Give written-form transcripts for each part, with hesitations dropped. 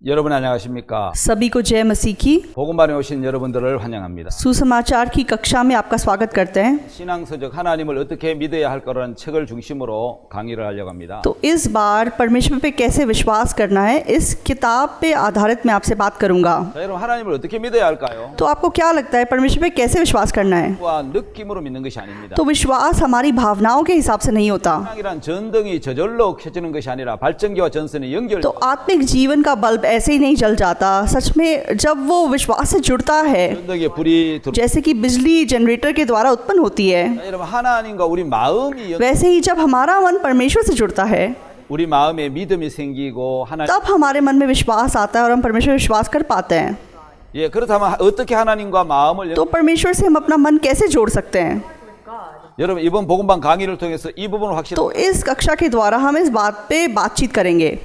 여러분 안녕하십니까? सभी को जय मसीह की। 복음반에 오신 여러분들을 환영합니다. सुसमाचार की कक्षा में आपका स्वागत करते हैं। 신앙서적 하나님을 어떻게 믿어야 할 거라는 책을 중심으로 강의를 하려고 합니다. तो इस बार परमेश्वर पे कैसे विश्वास करना है, इस किताब पे आधारित मैं आपसे बात करूंगा। 자, 여러분 하나님을 어떻게 믿어야 할까요? तो आपको क्या लगता है परमेश्वर पे कैसे विश्वास करना है? 와 느낌으로 믿는 것이 아닙니다. तो विश्वास हमारी भावनाओं के हिसाब से नहीं होता। 신앙이란 전등이 저절로 켜지는 것이 아니라 발전기와 전선이 연결. तो आत्मिक जीवन का बल्ब ऐसे ही नहीं जल जाता। सच में जब वो विश्वास से जुड़ता है, 전등에 불이 들어. जैसे कि बिजली जनरेटर के द्वारा उत्पन्न होती है, 자, 여러분 하나님과 우리 마음이 वैसे ही जब हमारा मन परमेश्वर से जुड़ता है, 우리 마음에 믿음이 생기고 하나님. तब हमारे मन में विश्वास आता है और हम परमेश्वर पर विश्वास कर पाते हैं। 예, 그렇다면 어떻게 하나님과 마음을 तो परमेश्वर से हम अपना मन कैसे जोड़ सकते हैं? 여러분 이번 복음반 강의를 통해서 이 부분을 확실히. तो इस कक्षा के द्वारा हम इस बात पे बातचीत करेंगे।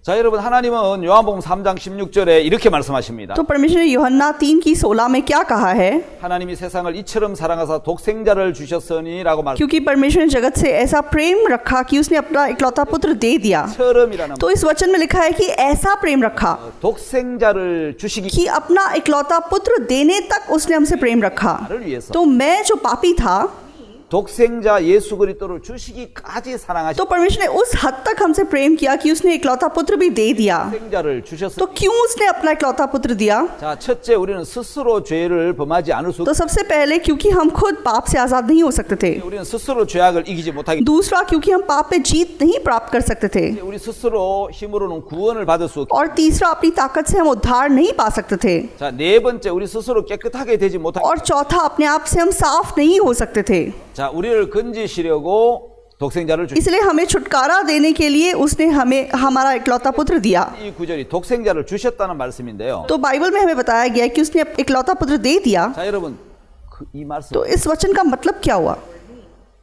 자, 여러분 하나님은 요한복음 3장 16절에 이렇게 말씀하십니다. तो परमेश्वर ने यूहन्ना 3 की 16 में क्या कहा है? 하나님이 세상을 이처럼 사랑하사 독생자를 주셨으니라고 말. क्योंकि परमेश्वर ने जगत से ऐसा प्रेम रखा कि उसने अपना इकलौता पुत्र दे दिया। 처럼이라는 तो इस वचन में लिखा है कि ऐसा प्रेम रखा 독생자를 주시기 कि अपना इकलौता पुत्र देने तक उसने हमसे प्रेम रखा। 나를 위해서 तो मैं जो पापी था, 독생자 예수 그리스도를 주시기까지 사랑하신 तो परमेश्वर ने उस हद तक हमसे प्रेम किया कि उसने इकलौता पुत्र भी दे दिया। 독생자를 주셨습니다. तो क्यों उसने अपना इकलौता पुत्र दिया? 자, 첫째 우리는 스스로 죄를 범하지 않을 수. तो सबसे पहले क्योंकि हम खुद पाप से आजाद नहीं हो सकते थे। 우리는 스스로 죄악을 이기지 못하기. दूसरा क्योंकि हम पाप पे जीत नहीं प्राप्त कर सकते थे। 우리 스스로 힘으로는 구원을 받을 수 없기. और तीसरा अपनी ताकत से हम उद्धार नहीं पा सकते थे। 자, 네 번째 우리 스스로 깨끗하게 되지 못하기. और चौथा अपने आप से हम साफ नहीं हो सकते थे। 자, 우리를 건지시려고 독생자를 주셨습니다. इसलिए हमें छुटकारा देने के लिए उसने हमें हमारा इकलौता पुत्र दिया। 이 구절이 독생자를 주셨다는 말씀인데요. तो बाइबल में हमें बताया गया है कि उसने इकलौता पुत्र दे दिया। 자, 여러분 이 말씀 तो इस वचन का मतलब क्या हुआ?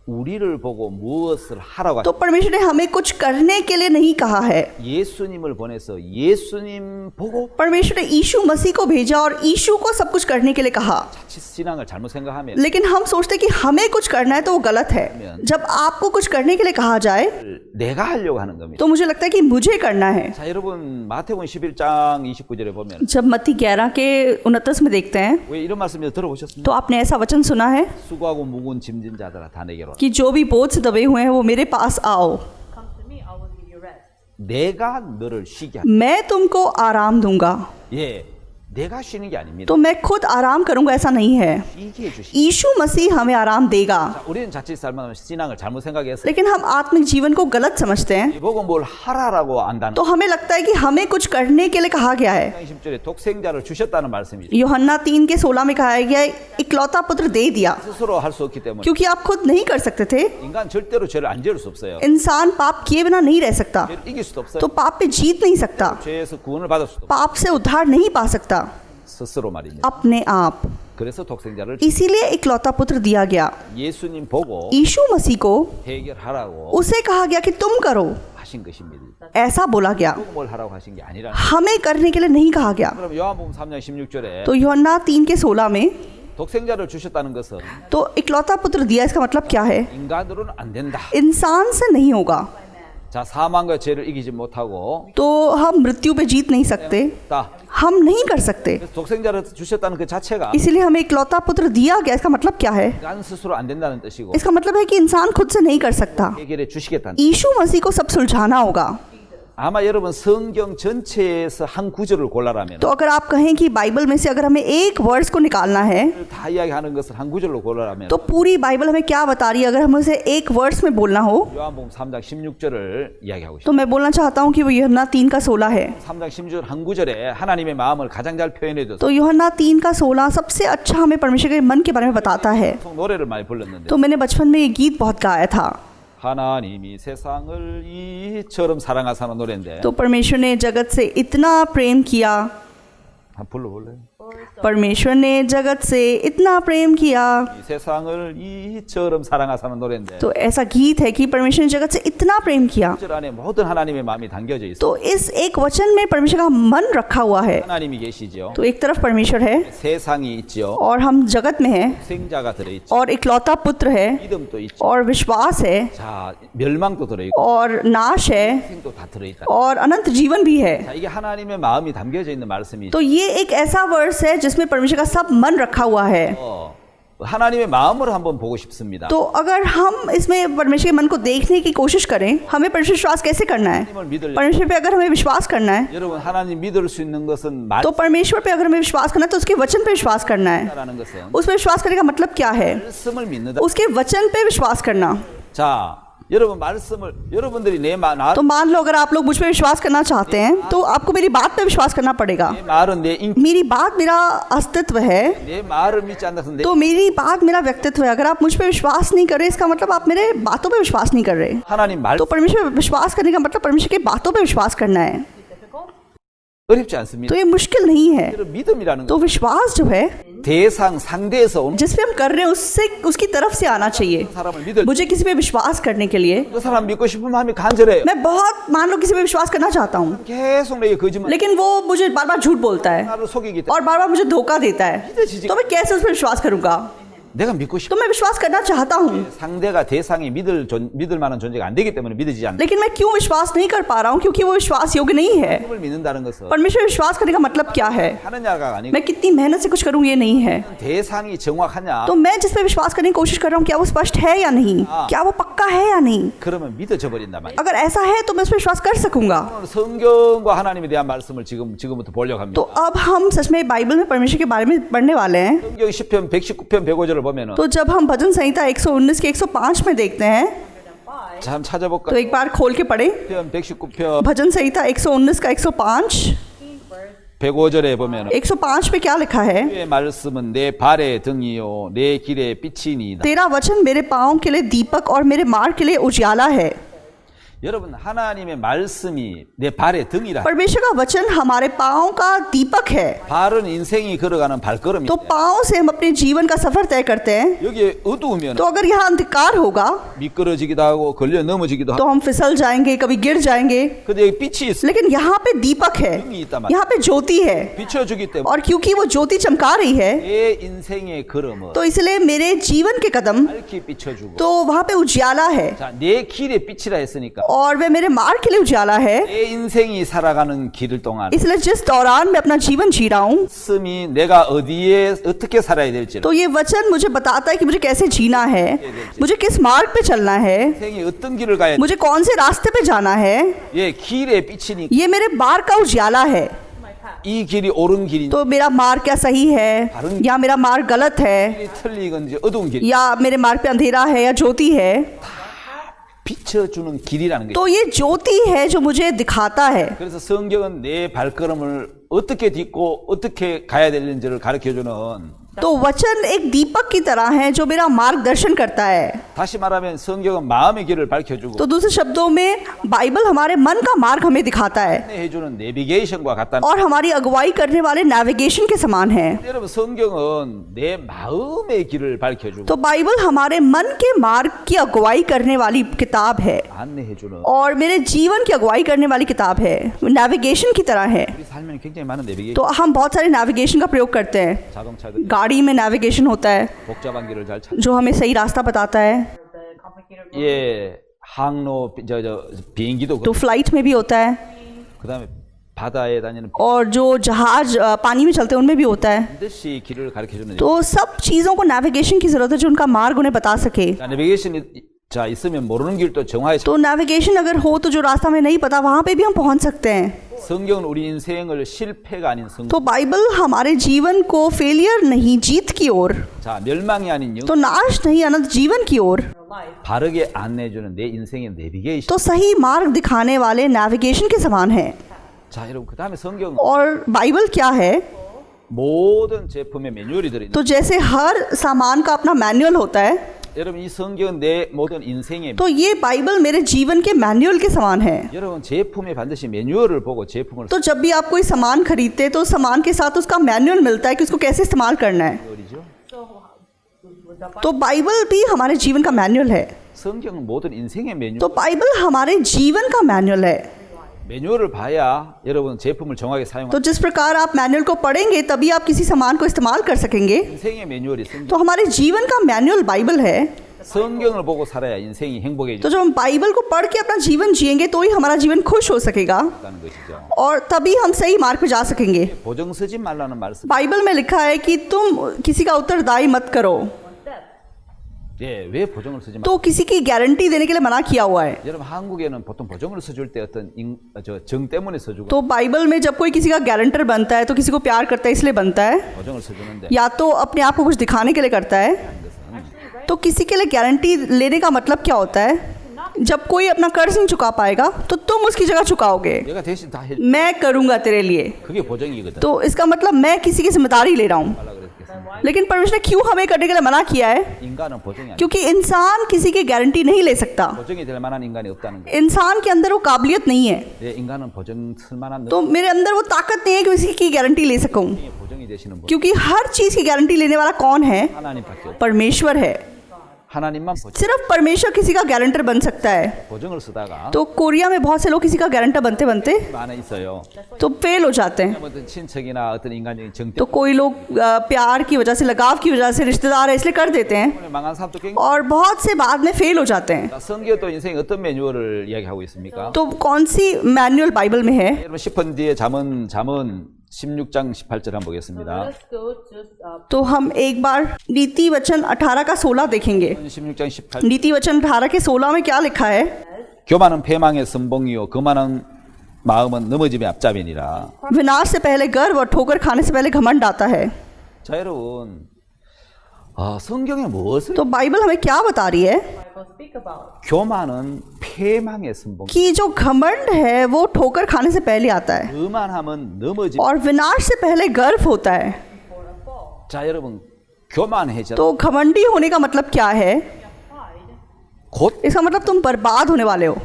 우리를 보고 무엇을 하라고 तो परमेश्वर ने हमें कुछ करने के लिए नहीं कहा है। 예수님을 보내서 예수님 보고 परमेश्वर ने यीशु मसीह को भेजा और यीशु को सब कुछ करने के लिए कहा। 자칫 신앙을 잘못 생각하면 लेकिन हम सोचते कि हमें कुछ करना है तो वो गलत है। जब आपको कुछ करने के लिए कहा जाए 내가 하려고 하는 겁니다. तो मुझे लगता है कि मुझे करना है। 자, 여러분 마태복음 11장 29절에 보면 जब मत्ती 11 के 29 में देखते हैं 왜 이런 말씀을 들어보셨습니까? तो आपने ऐसा वचन सुना है 수고하고 무거운 짐진 자들아 다 내게로. कि जो भी बोझ से दबे हुए हैं वो मेरे पास आओ, 내가 너를 쉬게 하. मैं तुमको आराम दूंगा। 예, 내가 쉬는 게 아닙니다. तो मैं खुद आराम करूंगा ऐसा नहीं है। 쉬게 해주시. यीशु मसीह हमें आराम देगा। 자, 우리는 자칫 살면 신앙을 잘못 생각해서 लेकिन हम आत्मिक जीवन को गलत समझते हैं। 이 보고 뭘 하라라고 안다는. तो हमें लगता है कि हमें कुछ करने के लिए कहा गया है। 10절에 독생자를 주셨다는 말씀이죠. यूहन्ना 3 के 16 में कहा गया है इकलौता पुत्र दे दिया, 스스로 할 수 없기 때문에 क्योंकि आप खुद नहीं कर सकते थे। 인간 절대로 죄를 안 지을 수 없어요. इंसान पाप किए बिना नहीं रह सकता, 죄를 이길 수도 없어요. तो पाप पे जीत नहीं सकता, 죄에서 구원을 받을 수도 없어요. पाप से उद्धार नहीं पा सकता 스스로 말입니다. अपने आप। 그래서 독생자를 इसीलिए इकलौता पुत्र दिया गया। 예수님 보고 यीशु मसीह को 해결하라고 उसे कहा गया कि तुम करो, 하신 것입니다. ऐसा बोला गया, 보고 뭘 하라고 하신 게 아니라. हमें करने के लिए नहीं कहा गया। 그럼 요한복음 3장 16절에 तो यूहन्ना 3 के 16 में 독생자를 주셨다는 것은 तो इकलौता पुत्र दिया, इसका मतलब क्या है? 인간으로는 안 된다. इंसान से नहीं होगा। 자, 사망과 죄를 이기지 못하고 तो हम मृत्यु पे जीत नहीं सकते, 다. हम नहीं कर सकते। 그래서 독생자를 주셨다는 그 자체가 इसीलिए हमें इकलौता पुत्र दिया गया, इसका मतलब क्या है? 인간 스스로 안 된다는 뜻이고 इसका मतलब है कि इंसान खुद से नहीं कर सकता, 해결해 주시겠다는. यीशु मसीह को सब सुलझाना होगा। 아마 여러분 성경 전체에서 한 구절을 골라라면 तो अगर आप कहें कि बाइबल में से अगर हमें एक वर्ड्स को निकालना है 다 이야기하는 것을 한 구절로 골라라면 तो पूरी बाइबल हमें क्या बता रही है? अगर हम उसे एक वर्ड्स में बोलना हो 요한복음 3장 16절을 이야기하고 तो 있습니다. मैं बोलना चाहता हूँ कि वो यूहन्ना 3 का 16 है। 3장 16절 한 구절에 하나님의 마음을 가장 잘 표현해 줬어요. तो यूहन्ना 3 का 16 सबसे अच्छा हमें परमेश्वर के मन के बारे में बताता है। 노래를 많이 불렀는데 तो मैंने बचपन में ये गीत बहुत गाया था। 하나님이 세상을 이처럼 사랑하사는 노래인데 तो परमेश्वर ने जगत से इतना प्रेम किया। 한 불러볼래요? परमेश्वर ने जगत से इतना प्रेम किया। 이 세상을 이처럼 사랑하사는 노래인데 तो ऐसा गीत है कि परमेश्वर ने जगत से इतना प्रेम किया। 1절 안에 모든 하나님의 마음이 담겨져 있어. तो इस एक वचन में परमेश्वर का मन रखा हुआ है। 하나님이 계시죠. तो एक तरफ परमेश्वर है 세상이 있죠. और हम जगत में हैं 생자가 들어 있죠. और इकलौता पुत्र है 믿음도 있죠. और विश्वास है 자, 멸망도 들어 있고 और नाश है 생도 다 들어 있다. और अनंत जीवन भी है। 자, 이게 하나님의 마음이 담겨져 있는 말씀이죠. तो ये एक ऐसा वर्स है जिसमें परमेश्वर का सब मन रखा हुआ है। 하나님의 마음으로 한번 보고 싶습니다. तो अगर हम इसमें परमेश्वर के मन को देखने की कोशिश करें, हमें परमेश्वर विश्वास कैसे करना है? 하나님을 믿으려 परमेश्वर पे अगर हमें विश्वास करना है 여러분 하나님 믿을 수 있는 것은 तो परमेश्वर पे अगर हमें विश्वास करना है तो उसके वचन पे विश्वास करना है। 말이라는 것은 उस पे विश्वास करने का मतलब क्या है? 말씀을 믿는다. उसके वचन पे विश्वास करना। 자, 여러분 말씀을 여러분들이 내 तो मान लो अगर आप लोग मुझ पे विश्वास करना चाहते हैं तो आपको मेरी बात पे विश्वास करना पड़ेगा। 내 말은 내 인, मेरी बात मेरा अस्तित्व है, 내 말을 믿지 않는 तो मेरी बात मेरा व्यक्तित्व है। अगर आप मुझ पे विश्वास नहीं कर रहे इसका मतलब आप मेरे बातों पे विश्वास नहीं कर रहे। 하나님 말 तो परमेश्वर पे विश्वास करने का मतलब परमेश्वर की बातों पे विश्वास करना है। 어렵지 않습니다. तो ये मुश्किल नहीं है। 여러분 믿음이라는 तो 거 विश्वास जो है 대상 상대에서 온 जिस पे हम कर रहे हैं उससे उसकी तरफ से आना चाहिए। 사람을 믿을 मुझे किसी पे विश्वास करने के लिए 그 사람 믿고 싶은 마음이 간절해요. मैं बहुत मान लो किसी पे विश्वास करना चाहता हूँ, 계속 내게 거짓말 लेकिन वो मुझे बार बार झूठ बोलता है 나를 속이기 때문에 और बार बार मुझे धोखा देता है, तो मैं कैसे उस पर विश्वास करूंगा? 내가 믿고 싶어. तो मैं विश्वास करना चाहता हूँ, 상대가 대상이 믿을 만한 존재가 안 되기 때문에 믿어지지 않는. लेकिन मैं क्यों विश्वास नहीं कर पा रहा हूँ? क्योंकि वो विश्वास योग्य नहीं है। 하나님을 믿는다는 것은 परमेश्वर विश्वास करने का मतलब क्या है? 하느냐가 아니고 मैं कितनी मेहनत से कुछ करूँ ये नहीं है। 대상이 정확하냐? तो मैं जिस पे विश्वास करने की कोशिश कर रहा हूँ क्या वो स्पष्ट है या नहीं, क्या वो पक्का है या नहीं? 그러면 믿어져 버린단 말이야. अगर ऐसा है तो मैं उस पर विश्वास कर सकूंगा। 오늘 성경과 하나님에 대한 말씀을 지금부터 보려고 합니다. तो अब हम सच में बाइबल में परमेश्वर के बारे में पढ़ने वाले हैं। 성경 10편 119편 105절을 보면은 तो जब हम भजन संहिता 119 के 105 में देखते हैं 참 찾아볼까? तो एक बार खोल के पढ़े 119편 भजन संहिता 119 का 105 105절에 보면은 105 पे क्या लिखा है? 주의 말씀은 내 발의 등이요 내 길의 빛이니이다. तेरा वचन मेरे पाँव के लिए दीपक और मेरे मार्ग के लिए उजियाला है। 여러분 하나님의 말씀이 내 발의 등이라. परमेश्वर का वचन हमारे पाँव का दीपक है। 발은 인생이 걸어가는 발걸음이. तो पाँव से हम अपने जीवन का सफर तय करते हैं। 여기에 어두우면 तो अगर यहाँ अंधकार होगा 미끄러지기도 하고 걸려 넘어지기도 तो 하고. हम फिसल जाएंगे, कभी गिर जाएंगे, 근데 여기 빛이 있어. लेकिन यहाँ पे दीपक है, 등이 있단 말이야. यहाँ पे ज्योति है, 비춰주기 때문에 और क्योंकि वो ज्योति चमका रही है 내 인생의 걸음을 तो इसलिए मेरे जीवन के कदम 밝히 비춰주고. तो वहाँ पे उजियाला है 자, 내 길의 빛이라 했으니까 और वे मेरे मार्ग के लिए उजाला है। 내 인생이 살아가는 길 동안 इसलिए जिस दौरान मैं अपना जीवन जी रहा हूँ 말씀이 내가 어디에 어떻게 살아야 될지, तो ये वचन मुझे बताता है कि मुझे कैसे जीना है, मुझे किस मार्ग पे चलना है, 인생이 어떤 길을 가야 돼. मुझे कौन से रास्ते पे जाना है। 예, 길의 빛이니까 ये मेरे मार्ग का उजाला है। 이 길이 옳은 길인지 तो मेरा मार्ग क्या सही है या मेरा मार्ग गलत है, 길이 틀린 건지 어두운 길, या मेरे मार्ग पे अंधेरा है या ज्योति है, 비춰주는 길이라는 거예요. तो ये ज्योति है जो मुझे दिखाता है। 그래서 성경은 내 발걸음을 어떻게 딛고 어떻게 가야 되는지를 가르쳐주는. तो वचन एक दीपक की तरह है जो मेरा मार्गदर्शन करता है। 다시 말하면 성경은 마음의 길을 밝혀주고 तो दूसरे शब्दों में बाइबल हमारे मन का मार्ग हमें दिखाता है 해주는 내비게이션과 같다는. और हमारी अगुवाई करने वाले नेविगेशन के समान है। 여러분 성경은 내 마음의 길을 밝혀주고 तो बाइबल हमारे मन के मार्ग की अगुवाई करने वाली किताब है 안내해주는. और मेरे जीवन की अगुवाई करने वाली किताब है, नेविगेशन की तरह है। 우리 삶에는 굉장히 많은 내비게이션. तो हम बहुत सारे नेविगेशन का प्रयोग करते हैं। 자동차들 गाड़ी में नेविगेशन होता है 복잡한 길을 잘 찾. जो हमें सही रास्ता बताता है, 예, 항로 저 비행기도 तो फ्लाइट में भी होता है 그다음에 바다에 다니는 और जो जहाज पानी में चलते हैं उनमें भी होता है। 반드시 길을 가르쳐주는. तो सब चीज़ों को नेविगेशन की ज़रूरत है जो उनका मार्ग उन्हें बता सके। 자, 내비게이션이 자 있으면 모르는 길도 정화해. तो नेविगेशन अगर हो तो जो रास्ता हमें नहीं पता वहाँ पे भी हम पहुँच सकते हैं। 성경은 우리 인생을 실패가 아닌 성경. तो बाइबल हमारे जीवन को फेलियर नहीं जीत की ओर, 자, 멸망이 아닌 영. तो नाश नहीं अनंत जीवन की ओर, 바르게 안내해주는 내 인생의 내비게이션. तो सही मार्ग दिखाने वाले नेविगेशन के समान है। 자, 여러분 그다음에 성경 और बाइबल क्या है? 모든 제품에 매뉴얼이 들어있는. तो जैसे हर सामान का अपना मैनुअल होता है, 여러분 이 성경은 내 모든 인생의 तो ये बाइबल मेरे जीवन के मैनुअल के समान है। 여러분 제품에 반드시 매뉴얼을 보고 제품을 तो जब भी आप कोई सामान खरीदते हैं तो सामान के साथ उसका मैनुअल मिलता है कि उसको कैसे इस्तेमाल करना है। 쓰죠. तो बाइबल भी हमारे जीवन का मैनुअल है। 성경은 모든 인생의 매뉴얼. तो बाइबल हमारे जीवन का मैनुअल है। 매뉴얼을 봐야 여러분 제품을 정확하게 사용할 तो जिस प्रकार आप मैनुअल को पढ़ेंगे तभी आप किसी सामान को इस्तेमाल कर सकेंगे। 인생의 매뉴얼이 성경. तो हमारे जीवन का मैनुअल बाइबल है। 성경을 보고 살아야 인생이 행복해진다는 तो जब हम बाइबल को पढ़ के अपना जीवन जिएंगे तो ही हमारा जीवन खुश हो सकेगा 것이죠. और तभी हम सही मार्ग पे जा सकेंगे। 보증 쓰지 말라는 말씀. बाइबल में लिखा है कि तुम किसी का उत्तरदायी मत करो, 예, 왜 보증을 쓰지 말? तो किसी की गारंटी देने के लिए मना किया हुआ है। 여러분 한국에는 보통 보증을 써줄 때 어떤 정 때문에 써주고 तो बाइबल में जब कोई किसी का गारंटर बनता है तो किसी को प्यार करता है इसलिए बनता है, 보증을 써주는데 या तो अपने आप को कुछ दिखाने के लिए करता है। तो किसी के लिए गारंटी लेने का मतलब क्या होता है? जब कोई अपना कर्ज नहीं चुका पाएगा तो तुम उसकी जगह चुकाओगे, 내가 대신 다 해줘. मैं करूंगा तेरे लिए। 그게 보증이거든. तो इसका मतलब मैं किसी की जिम्मेदारी ले रहा हूँ। 말라 그랬겠습니다. लेकिन परमेश्वर ने क्यों हमें करने के लिए मना किया है? 인간은 보증이 아니야. क्योंकि इंसान किसी की गारंटी नहीं ले सकता। 보증이 될 만한 인간이 없다는 거예요. इंसान के अंदर वो काबिलियत नहीं है। 예, 인간은 보증 쓸 만한 तो मेरे अंदर वो ताकत नहीं है कि किसी की गारंटी ले सकूं, 보증이 되시는 분 क्योंकि हर चीज की गारंटी लेने वाला कौन है? 하나님밖에 없어요. परमेश्वर है। 하나님만 보증, सिर्फ परमेश्वर किसी का गारंटर बन सकता है। 보증을 쓰다가 तो कोरिया में बहुत से लोग किसी का गारंटर बनते बनते 많아 있어요. तो फेल हो जाते हैं। 어떤 친척이나 어떤 인간적인 정 तो कोई लोग प्यार की वजह से, लगाव की वजह से, रिश्तेदार है इसलिए कर देते हैं 때문에 망한 사람도 굉장히 और बहुत से बाद में फेल हो जाते हैं। 성경도 인생 어떤 매뉴얼을 이야기하고 있습니까? तो कौन सी मैनुअल बाइबल में है? 여러분 10분 뒤에 잠언 16장 18절 한번 보겠습니다. Let's go to तो हम एक बार नीति वचन 18 का 16 देखेंगे। 16장 18절. नीति वचन 18 के 16 में क्या लिखा है? 교만은 패망의 선봉이요 거만한 마음은 넘어짐의 앞잡이니라. विनाश से पहले गर्व और ठोकर खाने से पहले घमंड आता है। 자 여러분, 성경에 무엇을? तो बाइबल हमें क्या बता रही है? Bible speak about. 교만은 패망의 선봉. कि जो घमंड है वो ठोकर खाने से पहले आता है 거만함은 넘어짐. और विनाश से पहले गर्व होता है। For a fall. 자 여러분, 교만해져. तो घमंडी होने का मतलब क्या है? Pride. 곧. इसका मतलब तुम बर्बाद होने वाले हो।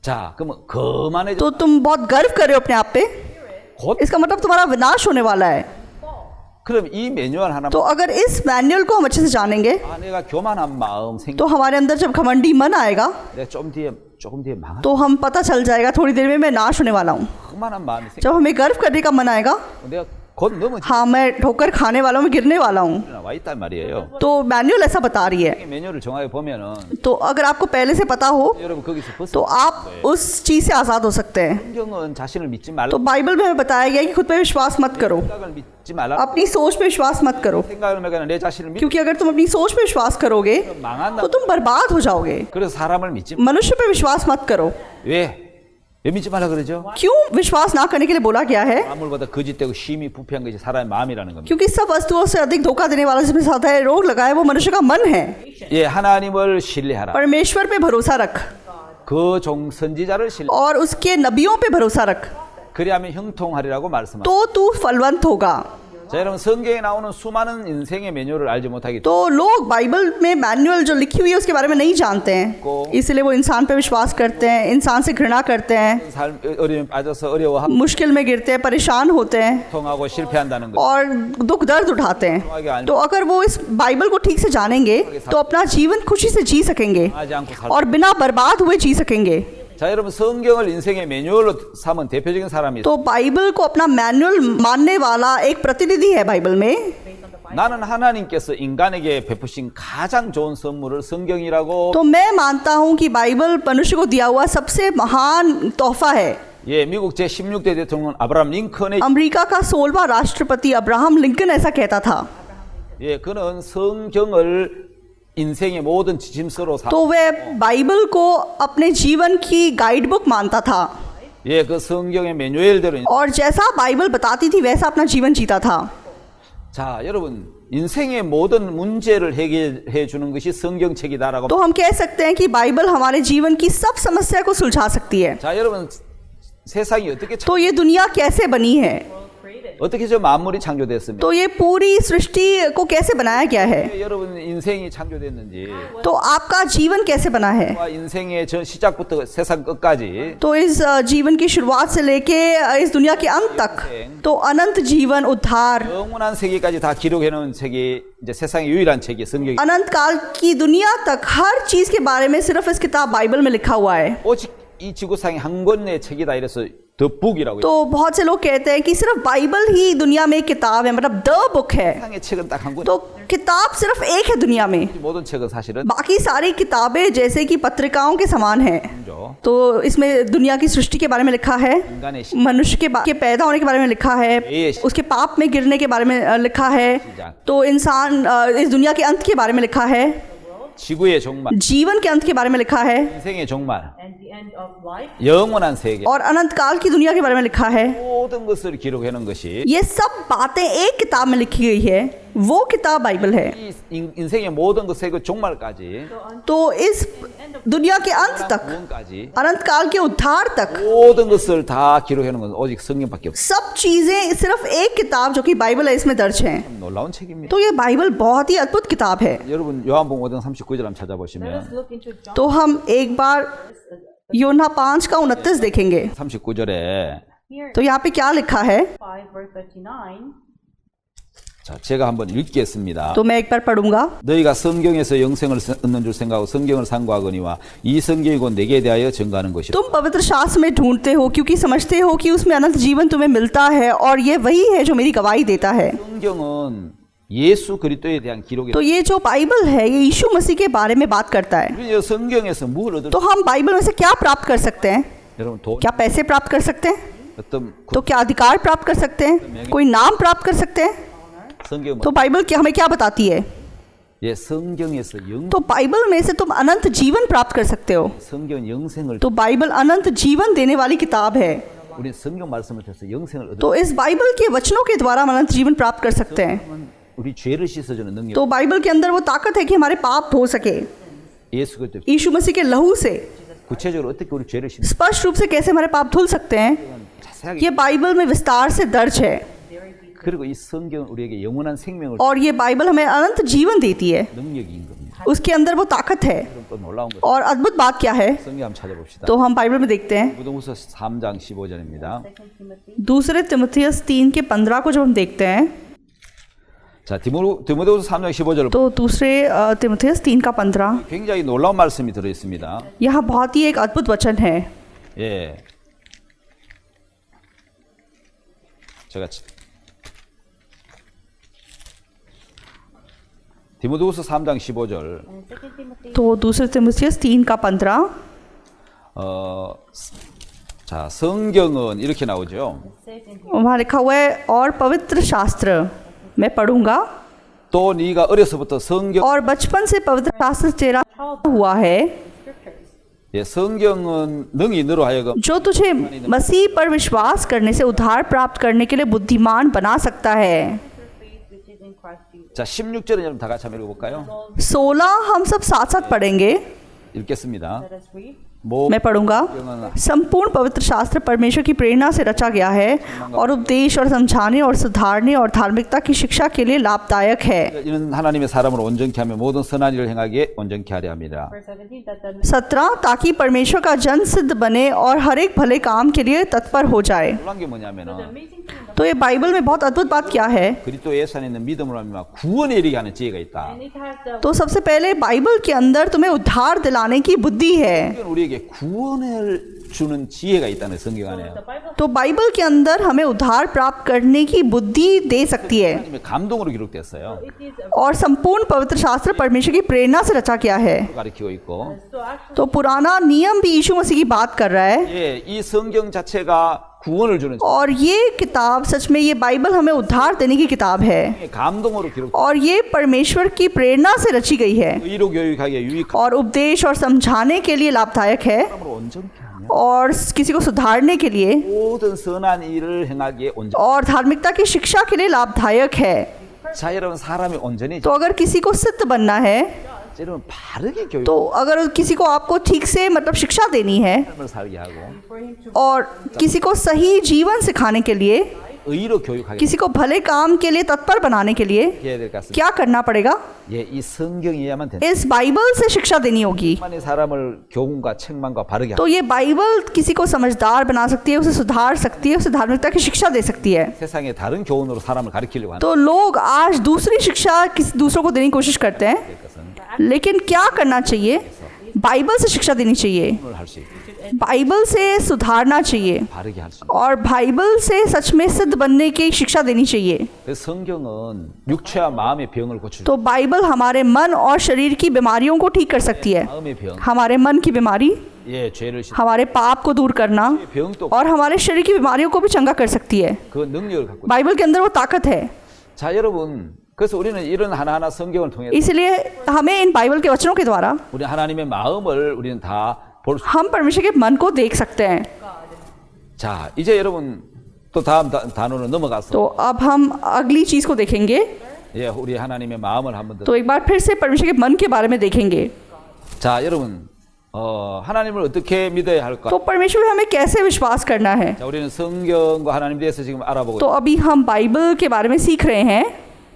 자 그러면 거만해져. तो तुम बहुत गर्व कर रहे हो अपने आप पे, 곧. इसका मतलब तुम्हारा विनाश होने वाला है। 그럼 이 매뉴얼 하나. तो अगर इस मैनुअल को हम अच्छे से जानेंगे 내가 교만한 마음 생. तो हमारे अंदर जब घमंडी मन आएगा 내가 조금 뒤에 망한. तो हम पता चल जाएगा थोड़ी देर में मैं नाश होने वाला हूँ। 거만한 마음이 생. जब हमें गर्व करने का मन आएगा, 내가 곧 넘어지. हाँ मैं ठोकर खाने वाला हूँ, मैं गिरने वाला हूँ। 와 있단 말이에요. तो मैनुअल ऐसा बता रही है। 이 매뉴얼을 정확하게 보면은 तो अगर आपको पहले से पता हो 여러분 거기서 벗어. तो आप उस चीज से आजाद हो सकते हैं। 성경은 자신을 믿지 말라. तो बाइबल में हमें बताया गया है कि खुद पे विश्वास मत करो, 생각을 믿지 말라. अपनी सोच पे विश्वास मत करो, 생각을 매가는 내 자신을 믿. क्योंकि अगर तुम अपनी सोच पे विश्वास करोगे 망한다. तो तुम बर्बाद हो जाओगे। 그래서 사람을 믿지. मनुष्य पे विश्वास मत करो। 왜 믿지 말라 그러죠? क्यों विश्वास ना करने के लिए बोला गया है? 만물보다 거짓되고 심히 부패한 것이 사람의 마음이라는 겁니다. क्योंकि सब वस्तुओं से अधिक धोखा देने वाला जिसमें ज्यादा है रोग लगाए वो मनुष्य का मन है। 예, 하나님을 신뢰하라. परमेश्वर पे भरोसा रख 그 종 선지자를 신뢰. और उसके नबियों पे भरोसा रख, 그리하면 형통하리라고 말씀합니다. तो तू फलवंत होगा। 자, 여러분 성경에 나오는 수많은 인생의 매뉴얼을 알지 못하기 तो लोग बाइबल में मैनुअल जो लिखी हुई है उसके बारे में नहीं जानते हैं, इसलिए वो इंसान पे विश्वास करते हैं, इंसान से घृणा करते हैं, 삶 어려움에 빠져서 어려워하고 मुश्किल में गिरते हैं, परेशान होते हैं 통하고 실패한다는 거. और दुख दर्द उठाते हैं। तो अगर वो इस बाइबल को ठीक से जानेंगे तो अपना जीवन खुशी से जी सकेंगे 하지 않고 살. और बिना बर्बाद हुए जी सकेंगे। 자, 여러분 성경을 인생의 매뉴얼로 삼은 대표적인 사람이 तो बाइबल को अपना मैनुअल मानने वाला एक प्रतिनिधि है बाइबल में। 나는 하나님께서 인간에게 베푸신 가장 좋은 선물을 성경이라고. तो मैं मानता हूँ कि बाइबल मनुष्य को दिया हुआ सबसे महान तोहफा है। 예, 미국 제16대 대통령 아브라함 링컨의 अमेरिका का 16वां राष्ट्रपति अब्राहम लिंकन ऐसा कहता था। 예, 그는 성경을 인생의 모든 지침서로 तो वह बाइबल को अपने जीवन की गाइड बुक मानता था 예, 그 성경의 매뉴얼대로. और जैसा बाइबल बताती थी वैसा अपना जीवन जीता था। 자, 여러분 인생의 모든 문제를 해결해 주는 것이 성경책이다라고. तो हम कह सकते हैं कि बाइबल हमारे जीवन की सब समस्या को सुलझा सकती है। 자, 여러분 세상이 어떻게 तो ये दुनिया कैसे बनी है? World created. 어떻게 저 만물이 창조됐습니까? तो ये पूरी सृष्टि को कैसे बनाया गया है? 여러분 인생이 창조됐는지 तो आपका जीवन कैसे बना है? 인생의 전 시작부터 세상 끝까지 तो इस जीवन की शुरुआत से लेके इस दुनिया के अंत तक तो अनंत जीवन उद्धार 영원한 세계까지 다 기록해 놓은 책이 이제 세상의 유일한 책이 성경이 अनंत काल की दुनिया तक हर चीज के बारे में सिर्फ इस किताब बाइबल में लिखा हुआ है। 오직 이 지구상의 한 권의 책이다 이래서 더 북이라고 तो बहुत से लोग कहते हैं कि सिर्फ बाइबल ही दुनिया में एक किताब है, मतलब द बुक है। 세상의 책은 딱 한 권. तो किताब सिर्फ एक है दुनिया में, 모든 책은 사실은 बाकी सारी किताबें जैसे कि पत्रिकाओं के समान है। जो तो इसमें दुनिया की सृष्टि के बारे में लिखा है, 인간의 मनुष्य के पैदा होने के बारे में लिखा है, उसके पाप में गिरने के बारे में लिखा है, तो इंसान इस दुनिया के अंत के बारे में लिखा है, 지구의 종말, जीवन के अंत के बारे में लिखा है, 인생의 종말, and the end of life. 영원한 세계 और अनंत काल की दुनिया के बारे में लिखा है। 모든 것을 기록해 놓은 것이 ये सब बातें एक किताब में लिखी गई है, वो किताब बाइबल है। 이 인생의 모든 것의 그 종말까지 तो इस दुनिया के अंत तक, 구원까지 अनंत काल के उद्धार तक 모든 것을 다 기록해 놓은 건 오직 성경밖에 없어요. सब चीजें सिर्फ एक किताब जो कि बाइबल है इसमें दर्ज है। 놀라운 책입니다. तो ये बाइबल बहुत ही अद्भुत किताब है। 여러분 요한복음 5장 39절 한번 Let us 찾아보시면 look into John. तो हम एक बार योना 5:29 देखेंगे। 39절에 Here, तो यहाँ पे क्या लिखा है? 5 verse 39. 자 제가 한번 읽겠습니다. तो मैं एक बार पढ़ूंगा। 너희가 성경에서 영생을 얻는 줄 생각하고 성경을 상고하거니와 이 성경이 곧 내게 대하여 증거하는 것이라. तुम पवित्र शास्त्र में ढूंढते हो क्योंकि समझते हो कि उसमें अनंत जीवन तुम्हें मिलता है और ये वही है जो मेरी गवाही देता है। 성경은 예수 그리스도에 대한 기록이. तो ये जो बाइबल है ये यीशु मसीह के बारे में बात करता है। 우리 성경에서 뭘 얻을? तो हम बाइबल में से क्या प्राप्त कर सकते हैं? 여러분 돈, क्या पैसे प्राप्त कर सकते हैं? 어떤 तो क्या अधिकार प्राप्त कर सकते हैं? कोई नाम प्राप्त कर सकते हैं? 성경 तो बाइबल क्या हमें क्या बताती है? 예 성경에서 영 तो बाइबल में से तुम अनंत जीवन प्राप्त कर सकते हो। 성경 영생을 तो बाइबल अनंत जीवन देने वाली किताब है। 우리 성경 말씀을 통해서 영생을 얻을. तो इस बाइबल के वचनों के द्वारा हम अनंत जीवन प्राप्त कर सकते हैं। 우리 죄를 씻어주는 능력. तो बाइबल के अंदर वो ताकत है कि हमारे पाप धो सके 예수 그리스도 यीशु मसीह के लहू से। 구체적으로 어떻게 우리 죄를 씻는? स्पष्ट रूप से कैसे हमारे पाप धुल सकते हैं, 자세하게. ये बाइबल में विस्तार से दर्ज है। 그리고 이 성경은 우리에게 영원한 생명을 और ये बाइबल हमें अनंत जीवन देती है, 능력인 겁니다. उसके अंदर वो ताकत है। 또 놀라운 것. और अद्भुत बात क्या है? 성경 한번 찾아봅시다. तो हम बाइबल में देखते हैं 무도후서 3장 15절입니다. 2 Timothy. दूसरे तिमुथियुस 3:15 को जब हम देखते हैं 자, 디모데후서 3장 15절 तो दूसरे तिमुथियुस 3:15 굉장히 놀라운 말씀이 들어 있습니다. यहाँ बहुत ही एक अद्भुत वचन है। 예. 제가 디모데후서 3장 15절. And 2 Timothy. तो दूसरे तिमुथियुस 3:15 자, 성경은 이렇게 나오죠. Says in here, वहाँ लिखा हुआ है और पवित्र शास्त्र मैं पढ़ूंगा 또 네가 어려서부터 성경 और बचपन से पवित्र शास्त्र तेरा हुआ है scriptures. 예, 성경은 능히 너로 하여금 जो तुझे मसीह पर विश्वास करने से उद्धार प्राप्त करने के लिए बुद्धिमान बना सकता है। Through faith which is in Christ Jesus. 자, 16절은 여러분 다 같이 한번 읽어 볼까요? 16 हम सब साथ साथ पढ़ेंगे। 읽겠습니다. Let us read. 뭐 मैं पढ़ूंगा। संपूर्ण पवित्र शास्त्र परमेश्वर की प्रेरणा से रचा गया है और उपदेश और समझाने और सुधारने और धार्मिकता की शिक्षा के लिए लाभदायक है। 이는 하나님의 사람을 온전케 하며 모든 선한 일을 행하게 온전케 하려 함이라. Verse 17 that the 17 ताकि परमेश्वर का जन सिद्ध बने और हर एक भले काम के लिए तत्पर हो जाए। 놀란 게 뭐냐면은 amazing thing तो ये बाइबल में बहुत अद्भुत बात क्या है? 그리스도 예수 안에 있는 믿음으로 하면 구원에 이르게 하는 지혜가 있다. and it has the तो सबसे पहले बाइबल के अंदर तुम्हें उद्धार दिलाने की बुद्धि है। 성경은 우리에게 구원을 주는 지혜가 있다는 성경 안에요. the Bible तो बाइबल के अंदर हमें उद्धार प्राप्त करने की बुद्धि दे सकती है 하나님의 감동으로 기록됐어요. it is और संपूर्ण पवित्र शास्त्र परमेश्वर की प्रेरणा से रचा गया है। 가르치고 있고. so actually तो पुराना नियम भी यीशु मसीह की बात कर रहा है 예, 이 성경 자체가 구원을 주는 और ये किताब सच में ये बाइबल हमें उद्धार देने की किताब है 감동으로 기록. और ये परमेश्वर की प्रेरणा से रची गई है 의로 교육하기에 유익한 और उपदेश और समझाने के लिए लाभदायक है 사람으로 온전케 하며 और किसी को सुधारने के लिए 모든 선한 일을 행하기에 온전. और धार्मिकता की शिक्षा के लिए लाभदायक है। 자, 여러분 사람이 온전히 तो अगर किसी को सिद्ध बनना है, 여러분 바르게 교육 तो अगर किसी को आपको ठीक से मतलब शिक्षा देनी है 삶을 살게 하고 for him to और किसी को सही जीवन सिखाने के लिए 의로 교육하게 किसी को भले काम के लिए तत्पर बनाने के लिए 해야 될 것 같습니다. क्या करना पड़ेगा? 예, 이 성경이야만 된다. इस बाइबल से शिक्षा देनी होगी। 만의 사람을 교훈과 책망과 바르게 तो ये बाइबल किसी को समझदार बना सकती है, उसे सुधार सकती है, उसे धार्मिकता की शिक्षा दे सकती है। 세상에 다른 교훈으로 사람을 가르치려고 하는 तो लोग आज दूसरी शिक्षा किसी दूसरों को देने की कोशिश करते हैं, 것은 लेकिन क्या करना चाहिए? बाइबल से शिक्षा देनी चाहिए, 오늘 할 수 있고 बाइबल से सुधारना चाहिए 바르게 할 수 있고. और बाइबल से सच में सिद्ध बनने की शिक्षा देनी चाहिए। 그래서 성경은 육체와 마음의 병을 고쳐. तो बाइबल हमारे मन और शरीर की बीमारियों को ठीक कर सकती है। 마음의 병, हमारे मन की बीमारी, 예, 죄를 씻. हमारे पाप को दूर करना 병도 और हमारे शरीर की बीमारियों को भी चंगा कर सकती है। 그 능력을 갖고. बाइबल के अंदर वो ताकत है। 자, 여러분, 그래서 우리는 이런 하나하나 성경을 통해 इसलिए हमें इन बाइबल के वचनों के द्वारा 우리 하나님의 마음을 우리는 다 볼 수. हम परमेश्वर के मन को देख सकते हैं। 자, 이제 여러분 또 다음 단어로 넘어가서 तो अब हम अगली चीज को देखेंगे। 예, 우리 하나님의 마음을 한번 더. तो एक बार फिर से परमेश्वर के मन के बारे में देखेंगे। 자, 여러분, 하나님을 어떻게 믿어야 할까? तो परमेश्वर में हमें कैसे विश्वास करना है? 자, 우리는 성경과 하나님 대해서 지금 알아보고. तो अभी हम बाइबल के बारे में सीख रहे हैं।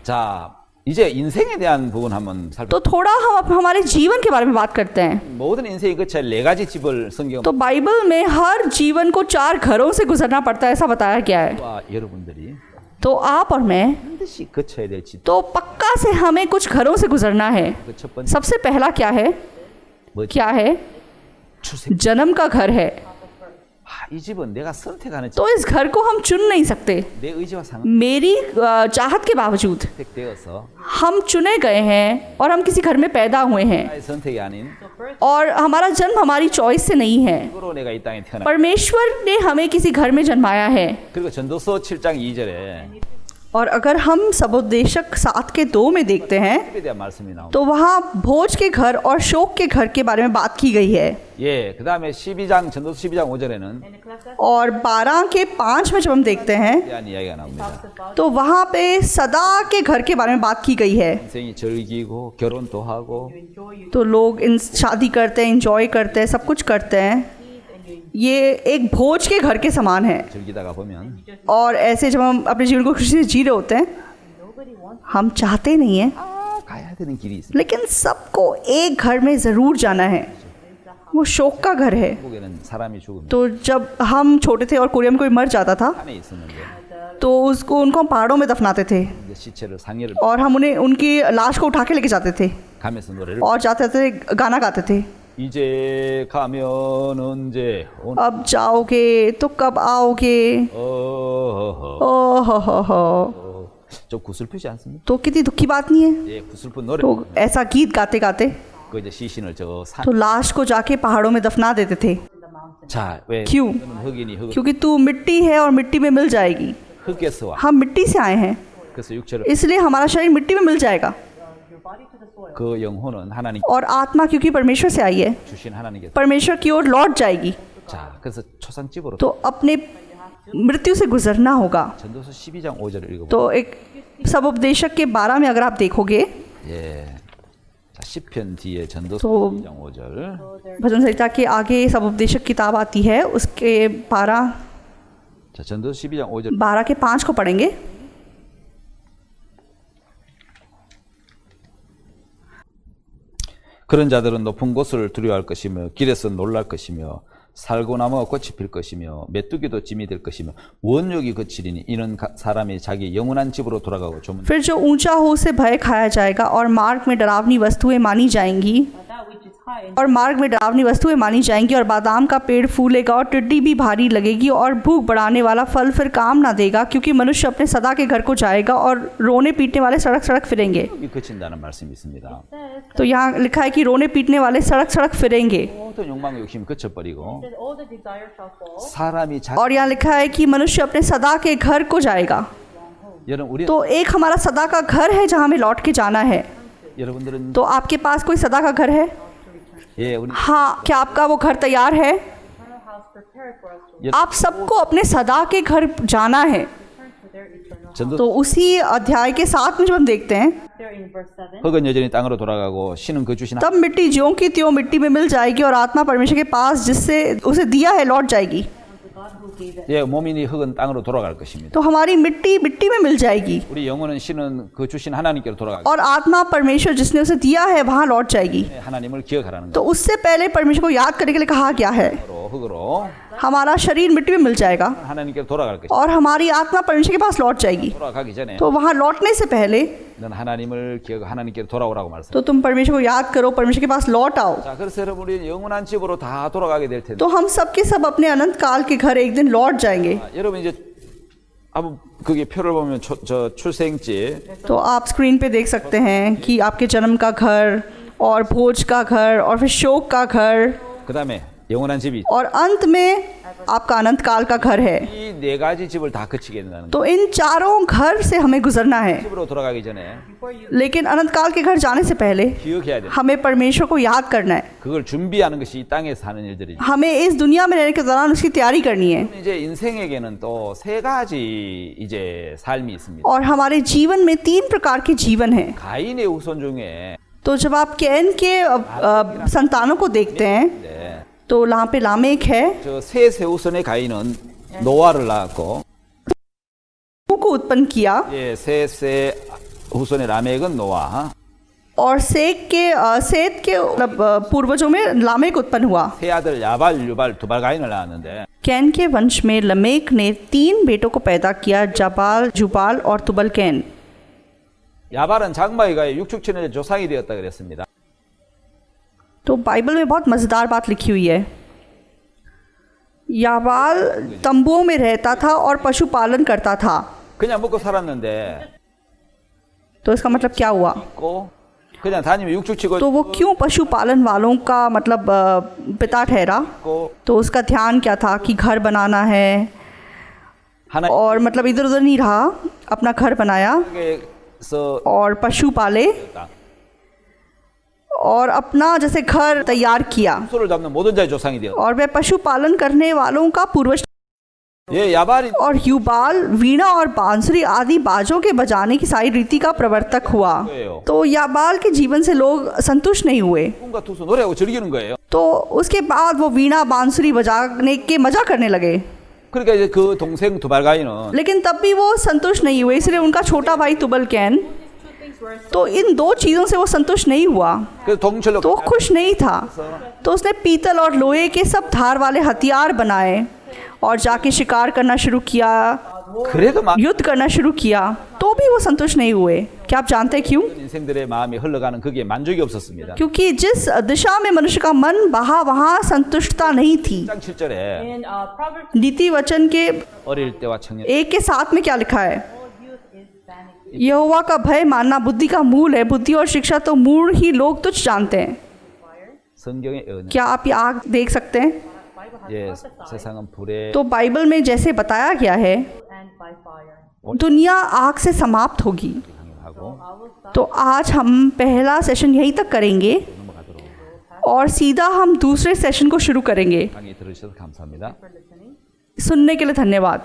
자, 이제 인생에 대한 부분 한번 살펴. तो थोड़ा हम हमारे जीवन के बारे में बात करते हैं। 모든 인생이 그쳐 네 가지 집을 성경. तो बाइबल में हर जीवन को 4 घरों से गुजरना पड़ता है, ऐसा बताया गया है। 와, 여러분들이 तो आप और मैं 반드시 거쳐야 될 집. तो पक्का से हमें कुछ घरों से गुजरना है। 그 첫 번째 सबसे पहला क्या है? 뭐 क्या है? 출생. जन्म का घर है। 이 집은 내가 선택하는 집. तो इस घर को हम चुन नहीं सकते। 내 의지와 상관. मेरी चाहत के बावजूद 선택되어서 हम चुने गए हैं और हम किसी घर में पैदा हुए हैं 나의 선택이 아닌 और हमारा जन्म हमारी चॉइस से नहीं है। 으로 내가 이 땅에 태어나. परमेश्वर ने हमें किसी घर में जन्माया है। 그리고 전도서 7장 2절에 और अगर हम सबोपदेशक 7 के 2 में देखते हैं 집에 대한 말씀이 나옵니다. तो वहाँ भोज के घर और शोक के घर के बारे में बात की गई है। 예, 그다음에 12장 전도서 12장 5절에는 और 12 के 5 में जब हम देखते हैं 대한 이야기가 나옵니다. तो वहाँ पे सदा के घर के बारे में बात की गई है। 인생이 즐기고 결혼도 하고 तो लोग इन शादी करते हैं, इंजॉय करते हैं, सब कुछ करते हैं। ये एक भोज के घर के समान है। 즐기다가 보면 और ऐसे जब हम अपने जीवन को खुशी से जी रहे होते हैं, हम चाहते नहीं हैं, 가야 되는 길이 있습니다. लेकिन सबको एक घर में ज़रूर जाना है। वो शोक का घर है। 한국에는 사람이 죽으면 तो जब हम छोटे थे और कोरिया में कोई मर जाता था 산에 있었는데 तो उनको हम पहाड़ों में दफनाते थे 이제 시체를 상해를 और हम उन्हें उनकी लाश को उठा के लेके जाते थे 가면서 노래를 और जाते जाते गाना गाते थे। 이제 가면 언제 오는 अब जाओगे तो कब आओगे? 어허허 ओह 좀 구슬프지 않습니까? तो कितनी दुखी बात नहीं है। 예, 구슬픈 노래. तो ऐसा गीत गाते गाते 그 이제 시신을 저 산. तो लाश को जाके पहाड़ों में दफना देते थे। 자, 왜? क्यों? 너는 흑인이 흑 क्योंकि तू मिट्टी है और मिट्टी में मिल जाएगी। 흑에서 와. हम मिट्टी से आए हैं, 그래서 육체를 इसलिए हमारा शरीर मिट्टी में मिल जाएगा। 그 영혼은 하나님 और आत्मा क्योंकि परमेश्वर से आई है, 주신 하나님께. परमेश्वर की ओर लौट जाएगी। 자, 그래서 초상집으로 तो अपने मृत्यु से गुजरना होगा। 전도서 12장 5절을 읽어보세요. तो एक सबोपदेशक के 12 में अगर आप देखोगे 예. 자, 시편 뒤에 전도서 तो 12장 5절. भजन संहिता के आगे सबोपदेशक किताब आती है, उसके 12 자, 전도서 12장 5절. 12 के 5 को पढ़ेंगे। 그런 자들은 높은 곳을 두려워할 것이며 길에서 놀랄 것이며 살고 나무가 꽃이 필 것이며 메뚜기도 짐이 될 것이며 원욕이 거치리니 이는 사람이 자기 영원한 집으로 돌아가고 조문. फिर जो ऊंचा हो उसे भय खाया जाएगा और मार्ग में डरावनी वस्तुएं मानी जाएंगी that which is high and और मार्ग में डरावनी वस्तुएं मानी जाएंगी और बादाम का पेड़ फूलेगा और टिड्डी भी भारी लगेगी और भूख बढ़ाने वाला फल फिर काम ना देगा क्योंकि मनुष्य अपने सदा के घर को जाएगा और रोने पीटने वाले सड़क सड़क फिरेंगे। 이 거친다는 말씀이 있습니다. तो यहाँ लिखा है कि रोने पीटने वाले सड़क सड़क फिरेंगे 모든 욕망과 욕심이 거쳐버리고 that all the desires shall fall. 사람이 자. और यहाँ लिखा है कि मनुष्य अपने सदा के घर को जाएगा। 여러분 우리 तो एक हमारा सदा का घर है जहाँ हमें लौट के जाना है। 여러분들은 तो आपके पास कोई सदा का घर है? 예 우리 हाँ, क्या आपका वो घर तैयार है? Eternal house prepared for us to आप सबको अपने सदा के घर जाना है। return to their eternal house. 전도 तो उसी अध्याय के 7 में जब हम देखते हैं There in verse 7, 흙은 여전히 땅으로 돌아가고 신은 그 주신 तब मिट्टी ज्यों की त्यों मिट्टी में मिल जाएगी और आत्मा परमेश्वर के पास जिससे उसे दिया है लौट जाएगी। unto God who gave it. 예, 몸이니 흙은 땅으로 돌아갈 것입니다. तो हमारी मिट्टी मिट्टी में मिल जाएगी 우리 영혼은 신은 그 주신 하나님께로 돌아가기 और आत्मा परमेश्वर जिसने उसे दिया है वहां लौट जाएगी। 때문에 하나님을 기억하라는 तो उससे पहले परमेश्वर को याद करने के लिए कहा गया है 거로 흙으로 हमारा शरीर मिट्टी में मिल जाएगा 하나님께로 돌아갈 것입니다. और हमारी आत्मा परमेश्वर के पास लौट जाएगी। 돌아가기 전에 तो वहां लौटने से पहले 넌 하나님을 기억 하나님께로 돌아오라고 말씀. तो तुम परमेश्वर को याद करो, परमेश्वर के पास लौट आओ। 자, 그래서 여러분 우리 영원한 집으로 다 돌아가게 될 텐데. तो हम सबके सब अपने अनंत काल के घर एक दिन लौट जाएंगे। 여러분 이제 한번 그게 표를 보면 저 출생지 तो आप स्क्रीन पे देख सकते हैं कि आपके जन्म का घर और भोज का घर और फिर शोक का घर 그다음에 영원한 집이 और अंत में आपका अनंत काल का घर है। 이 네 가지 집을 다 거치게 된다는 거. तो इन चारों घर से हमें गुजरना है, 집으로 돌아가기 전에 लेकिन अनंत काल के घर जाने से पहले 기억해야 돼. हमें परमेश्वर को याद करना है। 그걸 준비하는 것이 이 땅에 사는 일들이죠. हमें इस दुनिया में रहने के दौरान उसकी तैयारी करनी है। 이제 인생에게는 또 세 가지 이제 삶이 있습니다. और हमारे जीवन में 3 प्रकार के जीवन हैं। 가인의 후손 중에 तो जब आप कैन के संतानों को देखते हैं 네, तो यहाँ पे लामेक है, 저 셋의 후손의 가인은 노아를 낳았고 को उत्पन्न किया 예, 셋의 후손의 라멕은 노아, और सेत के मतलब पूर्वजों में लामेक उत्पन्न हुआ। 세 आ들 야발, 유발, 두발 가인을 낳았는데 कैन के वंश में लमेक ने 3 बेटों को पैदा किया, जबाल, जुबाल और तुबल कैन। 야발은 장마이가의 육축천의 조상이 되었다 그랬습니다. तो बाइबल में बहुत मज़ेदार बात लिखी हुई है। याबाल तंबुओं में रहता था और पशुपालन करता था। 그냥 먹고 살았는데 तो इसका मतलब क्या हुआ? 있고 그냥 다니면 육축치고 तो वो क्यों पशुपालन वालों का मतलब पिता ठहरा? 있고 तो उसका ध्यान क्या था कि घर बनाना है 하나님께서 और मतलब इधर उधर नहीं रहा, अपना घर बनाया और पशु पाले और अपना जैसे घर तैयार किया 소를 잡는 모든 자의 조상이 되었다. और वह पशुपालन करने वालों का पूर्वज। 예, 야발이 और युबाल वीणा और बांसुरी आदि बाजों के बजाने की सारी रीति का प्रवर्तक हुआ। तो याबाल के जीवन से लोग संतुष्ट नहीं हुए, 꿈과 투수 노래하고 즐기는 거예요. तो उसके बाद वो वीणा बांसुरी बजाने के मजा करने लगे। 그러니까 이제 그 동생 두발 가인은 लेकिन तब भी वो संतुष्ट नहीं हुए, इसलिए उनका छोटा भाई तुबल कैन, तो इन 2 चीज़ों से वो संतुष्ट नहीं हुआ, 그 동철로 तो वो खुश नहीं था। तो उसने पीतल और लोहे के सब धार वाले हथियार बनाए और जाके शिकार करना शुरू किया, 그래도 막 युद्ध करना शुरू किया, तो भी वो संतुष्ट नहीं हुए। क्या आप जानते हैं क्यों? 인생들의 마음이 흘러가는 그게 만족이 없었습니다. क्योंकि जिस दिशा में मनुष्य का मन बहा वहाँ संतुष्टता नहीं थी। 1장 7절에 In Proverbs, नीति वचन के 어릴 때와 청년 1 के 7 में क्या लिखा है? all youth is vanity. यहोवा का भय मानना बुद्धि का मूल है, बुद्धि और शिक्षा तो मूल ही लोग तुच्छ जानते हैं। 성경의 언어 क्या आप ये आग देख सकते हैं? Bible has 예, prophesied 세상은 불에 तो बाइबल में जैसे बताया गया है, and by fire. दुनिया आग से समाप्त होगी। 강림하고 I will stop तो आज हम पहला सेशन यहीं तक करेंगे और सीधा हम दूसरे सेशन को शुरू करेंगे। 강의 들으셔서 감사합니다. for listening. सुनने के लिए धन्यवाद।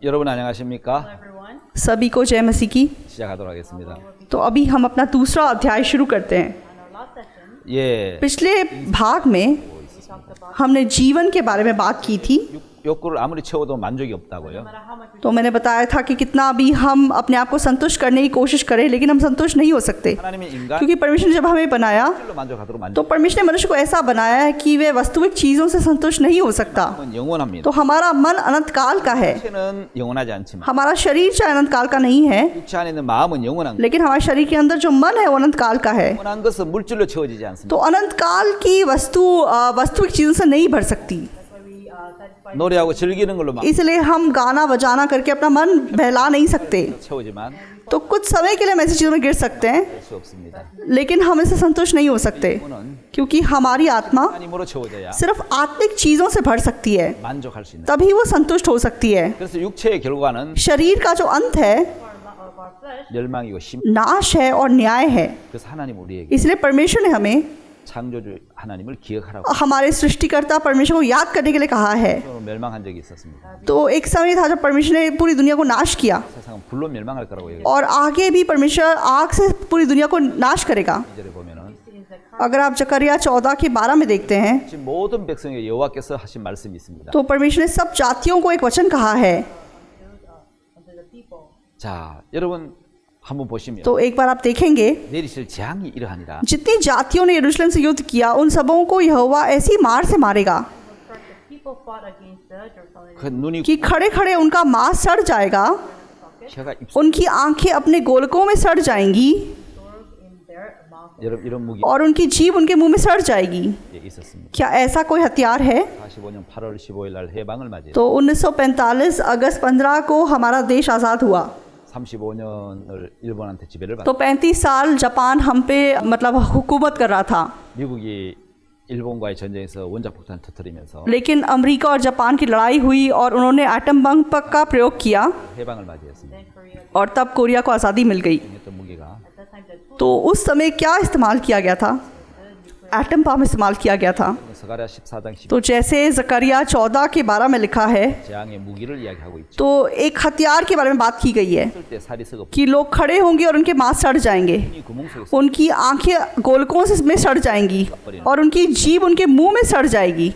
여러분 안녕하십니까? Everyone, सभी को जय मसीह की। 시작하도록 하겠습니다. तो अभी हम अपना दूसरा अध्याय शुरू करते हैं। on our last session, 예, पिछले भाग में we talked about हमने जीवन के बारे में बात की थी। 욕구를 아무리 채워도 만족이 없다고요. no matter how much we तो मैंने बताया था कि कितना भी हम अपने आप को संतुष्ट करने की कोशिश करें, लेकिन हम संतुष्ट नहीं हो सकते, 하나님이 인간 क्योंकि परमेश्वर ने जब हमें बनाया 로 만족하도록 तो 만족은 परमेश्वर ने मनुष्य को ऐसा बनाया है कि वे वास्तविक चीज़ों से संतुष्ट नहीं हो सकता। 영원합니다. तो हमारा मन अनंत काल का है, 육체는 영원하지 않지만 हमारा शरीर चाहे अनंत काल का नहीं है, 육체 안에 있는 마음은 영원한 लेकिन हमारे शरीर के अंदर जो मन है वो अनंत काल का है। 영원한 것은 물질로 채워지지 않습니다. तो अनंत काल की वास्तविक चीज़ों से नहीं भर सकती, we satisfy 노래하고 즐기는 걸로 막 इसलिए हम गाना बजाना करके अपना मन बहला नहीं सकते। 채우지만 तो कुछ समय के लिए हम ऐसी चीज़ों में गिर सकते हैं, 될 수 없습니다. लेकिन हम इससे संतुष्ट नहीं हो सकते, 영혼은 क्योंकि हमारी आत्मा 하나님으로 채워져야 सिर्फ आत्मिक चीज़ों से भर सकती है, 만족할 수 있는. तभी वो संतुष्ट हो सकती है। 그래서 육체의 결과는 शरीर का जो अंत है of our flesh. 멸망이고 심. नाश है और न्याय है। 그래서 하나님 우리에게 इसलिए परमेश्वर ने हमें 창조주 하나님을 기억하라고. हमारे सृष्टिकर्ता परमेश्वर को याद करने के लिए कहा है। 서로 멸망한 적이 있었습니다. तो एक समय था जब परमेश्वर ने पूरी दुनिया को नाश किया, 세상은 불로 멸망할 거라고 얘기해요. और आगे भी परमेश्वर आग से पूरी दुनिया को नाश करेगा। 2절에 보면은 अगर आप जकरिया 14 के 12 में देखते हैं 지금 모든 백성에게 여호와께서 하신 말씀이 있습니다. तो परमेश्वर ने सब जातियों को एक वचन कहा है। unto the people. 자, 여러분 한번 보시면 तो एक बार आप देखेंगे 내리실 재앙이 이러하니라. जितनी जातियों ने यरूशलेम से युद्ध किया उन सबों को यहोवा ऐसी मार से मारेगा But the people fought against the Jerusalem 그 눈이 कि खड़े खड़े उनका मांस सड़ जाएगा, 혀가 입 उनकी आंखें अपने गोलकों में सड़ जाएंगी swords in their mouth. 여러분 이런 무기 और उनकी जीभ उनके मुंह में सड़ जाएगी। 있었습니다. क्या ऐसा कोई हथियार है? 45년 8월 15일 날 해방을 맞이해서 तो 1945 अगस्त 15 को हमारा देश आज़ाद हुआ। 35년을 일본한테 지배를 तो 받 35 साल जापान हम पे मतलब हुकूमत कर रहा था, 미국이 일본과의 전쟁에서 원자폭탄 터뜨리면서 लेकिन अमेरिका और जापान की लड़ाई हुई और उन्होंने एटम बम का प्रयोग किया 해방을 맞이했습니다. Then Korea, और तब कोरिया को आज़ादी मिल गई। 했던 मु기가 at that time, the tool तो उस समय क्या इस्तेमाल किया गया था? एटम बम इस्तेमाल किया गया था। सका랴 14장 10절 तो जैसे जकरिया 14 के 12 में लिखा है, 재앙의 무기를 इ야기하고 있죠. तो एक हथियार के बारे में बात की गई है 쓸 때 살이 썩어 कि लोग खड़े होंगे और उनके मांस सड़ जाएंगे, 이 구멍 속에서 उनकी आंखें गोलकों से में सड़ जाएंगी और उनकी जीभ उनके मुंह में सड़ जाएगी।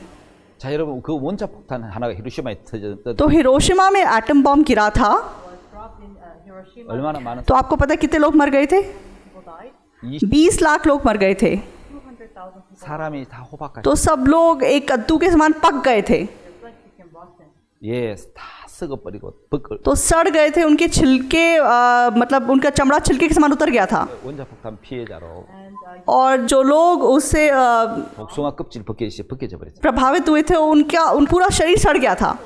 자 여러분 그 원자폭탄 하나가 히로시마에 터졌던 तो हिरोशिमा में एटम बम गिरा था, was dropped in Hiroshima. 얼마나 많은 तो आपको पता है कितने लोग मर गए थे? People died. 20 लाख लोग मर गए थे। 200,000 people. 사람이 다 호박같이 तो सब लोग एक कद्दू के समान पक गए थे, Their flesh became rotten. 예, 다 썩어버리고 벗겨 तो सड़ गए थे, उनके छिलके मतलब उनका चमड़ा छिलके के समान उतर गया था। 원자폭탄 피해자로 And और जो लोग उससे 복숭아 껍질 벗겨져 버렸어요. प्रभावित हुए थे उन पूरा शरीर सड़ गया था,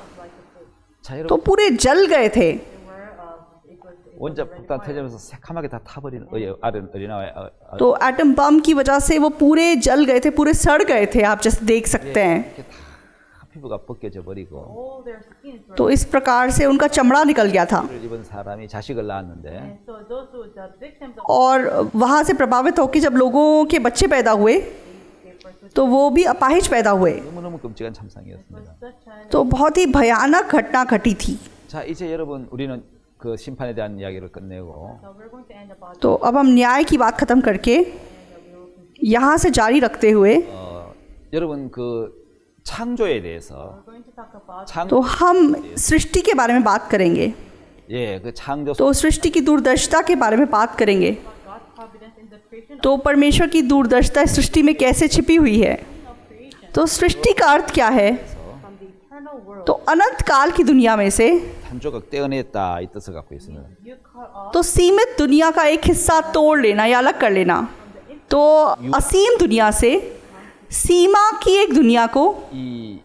자 तो 여러분 पूरे जल गए थे। it was 원자폭탄 터지면서 새카맣게 다 타버리는 어린아와 तो एटम बम की वजह से वो पूरे जल गए थे, पूरे सड़ गए थे, आप जैसे देख सकते हैं। 이렇게 다 피부가 벗겨져 버리고 all their skins were. तो इस प्रकार से उनका चमड़ा निकल गया था 를 입은 사람이 자식을 낳았는데 And so those who the victims of और वहाँ से प्रभावित होकर जब लोगों के बच्चे पैदा हुए gave birth to तो वो भी अपाहिज पैदा हुए। 너무너무 끔찍한 참상이었습니다. such an तो बहुत ही भयानक घटना घटी थी। 자 이제 여러분 우리는 그 심판에 대한 이야기를 끝내고 so we're going to end about तो अब हम न्याय की बात ख़त्म करके यहाँ से जारी रखते हुए 여러분 그 창조에 대해서 we're going to talk about 창 तो हम सृष्टि के बारे में बात करेंगे। 예, 그 창조 तो सृष्टि की दूरदर्शिता के बारे में बात करेंगे। God's providence in the creation तो परमेश्वर की दूरदर्शिता इस सृष्टि में कैसे छिपी हुई है? of creation तो सृष्टि का अर्थ क्या है? from the eternal world. तो अनंत काल की दुनिया में से 한 조각 떼어냈다 이 뜻을 갖고 있습니다. You cut off तो सीमित दुनिया का एक हिस्सा तोड़ लेना या अलग कर लेना, तो असीम दुनिया से सीमा की एक दुनिया को 이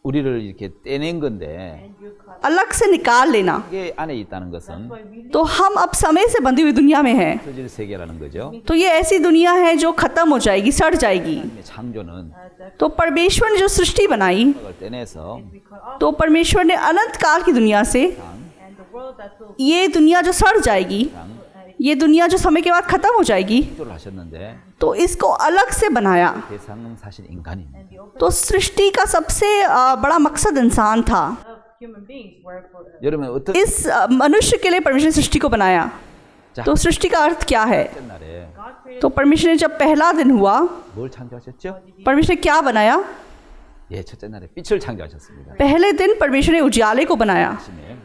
우리를 이렇게 떼낸 건데 and you cut. अलग से निकाल लेना। 이게 안에 있다는 것은 Why we live तो हम अब समय से बंधी हुई दुनिया में हैं। 터질 세계라는 거죠. तो ये ऐसी दुनिया है जो खत्म हो जाएगी, सड़ जाएगी। 창조는 the तो परमेश्वर ने जो सृष्टि बनाई, 조각을 떼내서 we cut off तो परमेश्वर ने अनंत काल की दुनिया से and the world that will ये दुनिया जो सड़ जाएगी, ये दुनिया जो समय के बाद खत्म हो जाएगी, 창조를 하셨는데 तो इसको अलग से बनाया। 대상은 사실 인간입니다. and the open तो सृष्टि का सबसे बड़ा मकसद इंसान था। of human beings were for 여러분 어떤 इस मनुष्य के लिए परमेश्वर ने सृष्टि को बनाया। तो सृष्टि का अर्थ क्या है? 날에 God created तो परमेश्वर ने जब पहला दिन हुआ, 뭘 창조하셨죠? परमेश्वर ने क्या बनाया? 예, 첫째 날에 빛을 창조하셨습니다. पहले दिन परमेश्वर ने उजियाले को बनाया। 아침에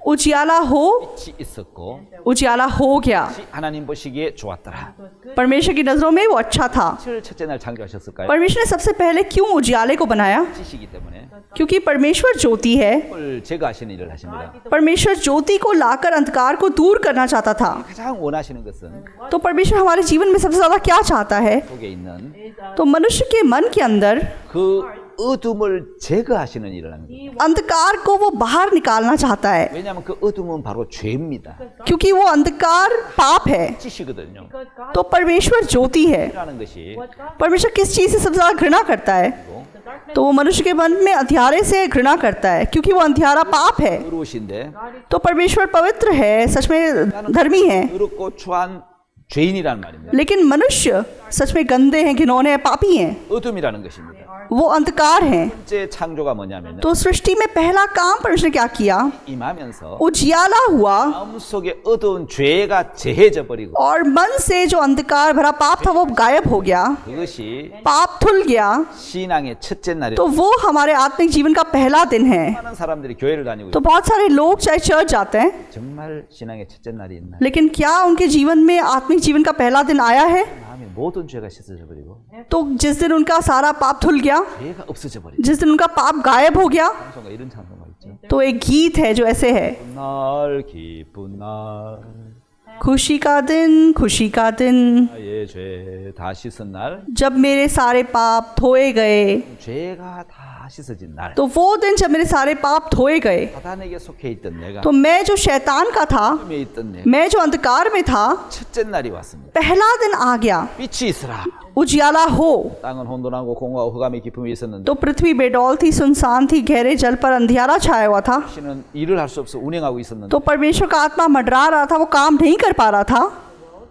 उजियाला हो, 빛이 있었고 उजियाला हो गया। 빛이 하나님 보시기에 좋았더라. was good. परमेश्वर की नज़रों में वो अच्छा था। 빛을 첫째 날 창조하셨을까요? परमेश्वर ने सबसे पहले क्यों उजियाले को बनाया? 빛이기 때문에 क्योंकि परमेश्वर ज्योति है। 그걸 제거하시는 일을 하십니다. परमेश्वर ज्योति को लाकर अंधकार को दूर करना चाहता था। 가장 원하시는 것은 तो परमेश्वर हमारे जीवन में सबसे ज़्यादा क्या चाहता है? 속에 있는 तो मनुष्य के मन के अंदर 그 어둠을 제거하시는 일을 합니다. अंधकार को वो बाहर निकालना चाहता है, 왜냐하면 그 어둠은 바로 죄입니다. क्योंकि वो अंधकार पाप है। 빛이거든요. Because God तो परमेश्वर ज्योति है। 라는 것이 what God परमेश्वर किस चीज़ से सबसे ज़्यादा घृणा करता है? the darkness तो वो मनुष्य के मन में अंधियारे से घृणा करता है, क्योंकि वो अंधियारा पाप है। 의로우신데 God is तो परमेश्वर पवित्र है, सच में धर्मी है, 의롭고 추한 죄인이란 말입니다. लेकिन मनुष्य सच में गंदे हैं, घिनौने हैं, पापी हैं, 어둠이라는 것입니다. वो अंधकार हैं। 번째 창조가 뭐냐면 तो सृष्टि में पहला काम परमेश्वर ने क्या किया? 임하면서 उजियाला हुआ 마음속에 어두운 죄가 제해져 버리고 और मन से जो अंधकार भरा पाप था वो गायब हो गया, 그것이 पाप धुल गया। 신앙의 첫째 날이에요. तो वो हमारे आत्मिक जीवन का पहला दिन है। 많은 사람들이 교회를 다니고 तो बहुत सारे लोग चाहे चर्च जाते हैं, 정말 신앙의 첫째 날이 있나? लेकिन क्या उनके जीवन में आत्मिक जीवन का पहला दिन आया है? 마음에 모든 죄가 씻어져 버리고 तो जिस दिन उनका सारा पाप धुल गया, 죄가 없어져 버리고 जिस दिन उनका पाप गायब हो गया, 찬송가 이런 찬송가 있죠. तो एक गीत है जो ऐसे है, 날 기쁜 날 खुशी का दिन, खुशी का दिन, 나의 죄 다 씻은 날 जब मेरे सारे पाप धोए गए। 죄가 다 씻어진 날 तो वो दिन जब मेरे सारे पाप धोए गए, 사단에게 속해 있던 내가 तो मैं जो शैतान का था, 꿈에 있던 내가 मैं जो अंधकार में था, 첫째 날이 왔습니다. पहला दिन आ गया। 빛이 있으라. उजियाला हो। 땅은 혼돈하고 공허하고 흑암의 기품이 있었는데 तो पृथ्वी बेडौल थी, सुनसान थी, गहरे जल पर अंधियारा छाया हुआ था। 신은 일을 할 수 없어 운행하고 있었는데 तो परमेश्वर का आत्मा मंडरा रहा था, वो काम नहीं कर पा रहा था।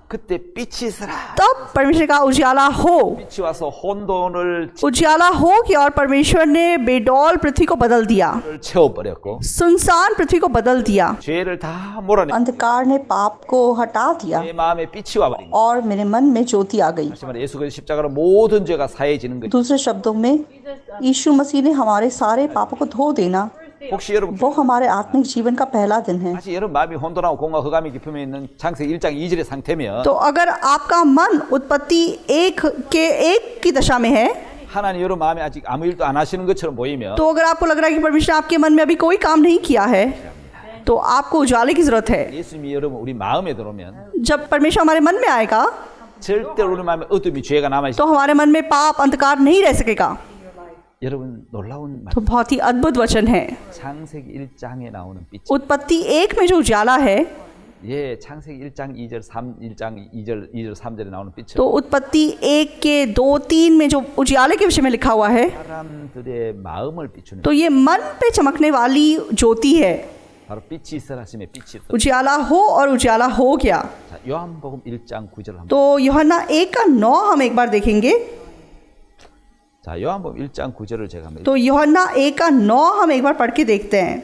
그때 빛이 있으라. तब परमेश्वर का उजियाला हो। 빛이 와서 혼돈을 उजियाला हो गया और परमेश्वर ने बेडौल पृथ्वी को बदल दिया, 채워버렸고 सुनसान पृथ्वी को बदल दिया। 죄를 다 몰아내 अंधकार ने पाप को हटा दिया 내 마음에 빛이 와버린 거예요. और मेरे मन में ज्योति आ गई। 다시 말해 예수 그리스도 십자가로 모든 죄가 사해지는 거예요. दूसरे शब्दों में यीशु मसीह ने हमारे सारे पापों को धो देना, 혹시 여러분 वो हमारे आत्मिक जीवन का पहला दिन है। 다시 여러분 마음이 혼돈하고 공허 흑암의 기품에 있는 창세기 1장 2절의 상태면 तो अगर आपका मन उत्पत्ति एक की दशा में है, 하나님 여러분 마음에 아직 아무 일도 안 하시는 것처럼 보이면 तो अगर आपको लग रहा है कि परमेश्वर आपके मन में अभी कोई काम नहीं किया है, तो आपको उजाले की जरूरत है। 예수님이 여러분 우리 마음에 들어오면 जब परमेश्वर हमारे मन में आएगा, 절대로 우리 마음에 어둠이 죄가 남아있어. तो हमारे मन में पाप अंधकार नहीं रह सकेगा। 여러분 놀라운 말. तो बहुत ही अद्भुत वचन है। 창세기 1장에 나오는 빛. उत्पत्ति 1 में जो उजाला है, 예, 창세기 1장 2절 2절 3절에 나오는 빛은 तो उत्पत्ति 1 के 2, 3 में जो उजाले के विषय में लिखा हुआ है, 사람들의 마음을 비추는 तो ये मन पे चमकने वाली ज्योति है। 바로 빛이 있으라 하심에 빛이 있어. उजाला हो और उजाला हो गया। 자, 요한복음 1장 9절 한번. तो यूहन्ना 1 का 9 हम एक बार देखेंगे। 자, 요한복음 1장 9절을 제가 한번. तो यूहन्ना 1 का 9 हम एक बार पढ़ के देखते हैं।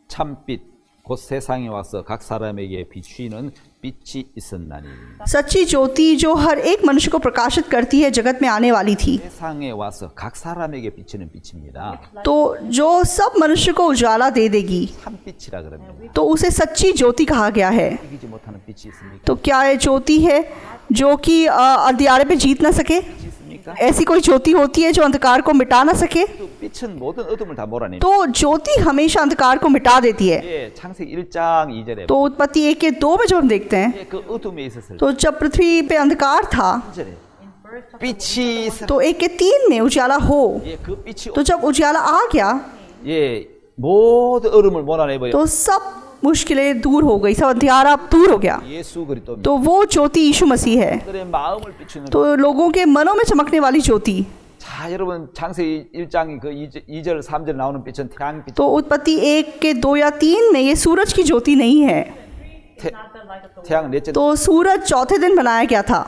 참빛 곧 세상에 와서 각 사람에게 비추이는 빛이 있었나니. सच्ची ज्योति जो हर एक मनुष्य को प्रकाशित करती है, जगत में आने वाली थी। 세상에 와서 각 사람에게 비치는 빛입니다. तो जो सब मनुष्य को उजाला दे देगी, 참빛이라 그럽니다. तो उसे सच्ची ज्योति कहा गया है। 이기지 못하는 빛이 있습니까? तो क्या ये ज्योति है जो कि अंधियारे पे जीत ना सके? 빛이 있습니까? ऐसी कोई ज्योति होती है जो अंधकार को मिटा ना सके? 또 빛은 모든 어둠을 다 몰아내. तो ज्योति हमेशा अंधकार को मिटा देती है। 예, 창세기 1장 2절에 तो उत्पत्ति 1 के 2 में जब हम देखते हैं, 예, 그 어둠에 있었을 तो जब पृथ्वी पे अंधकार था, 1절에 빛이 있어. तो 1 के 3 में उजाला हो। 예, 그 빛이 तो जब उजाला आ गया, 예, 모든 얼음을 몰아내 버려. तो सब मुश्किलें दूर हो गई, सब अंधियारा दूर हो गया। 예수 그리스도입니다. तो वो ज्योति यीशु मसीह है, 그들의 마음을 비추는. तो लोगों के मनों में चमकने वाली ज्योति। 자, 여러분 창세기 1장 그 2절 3절 나오는 빛은 태양빛. तो उत्पत्ति 1 के 2 या 3 में ये सूरज की ज्योति नहीं है। 태양 넷째. तो सूरज चौथे दिन बनाया गया था।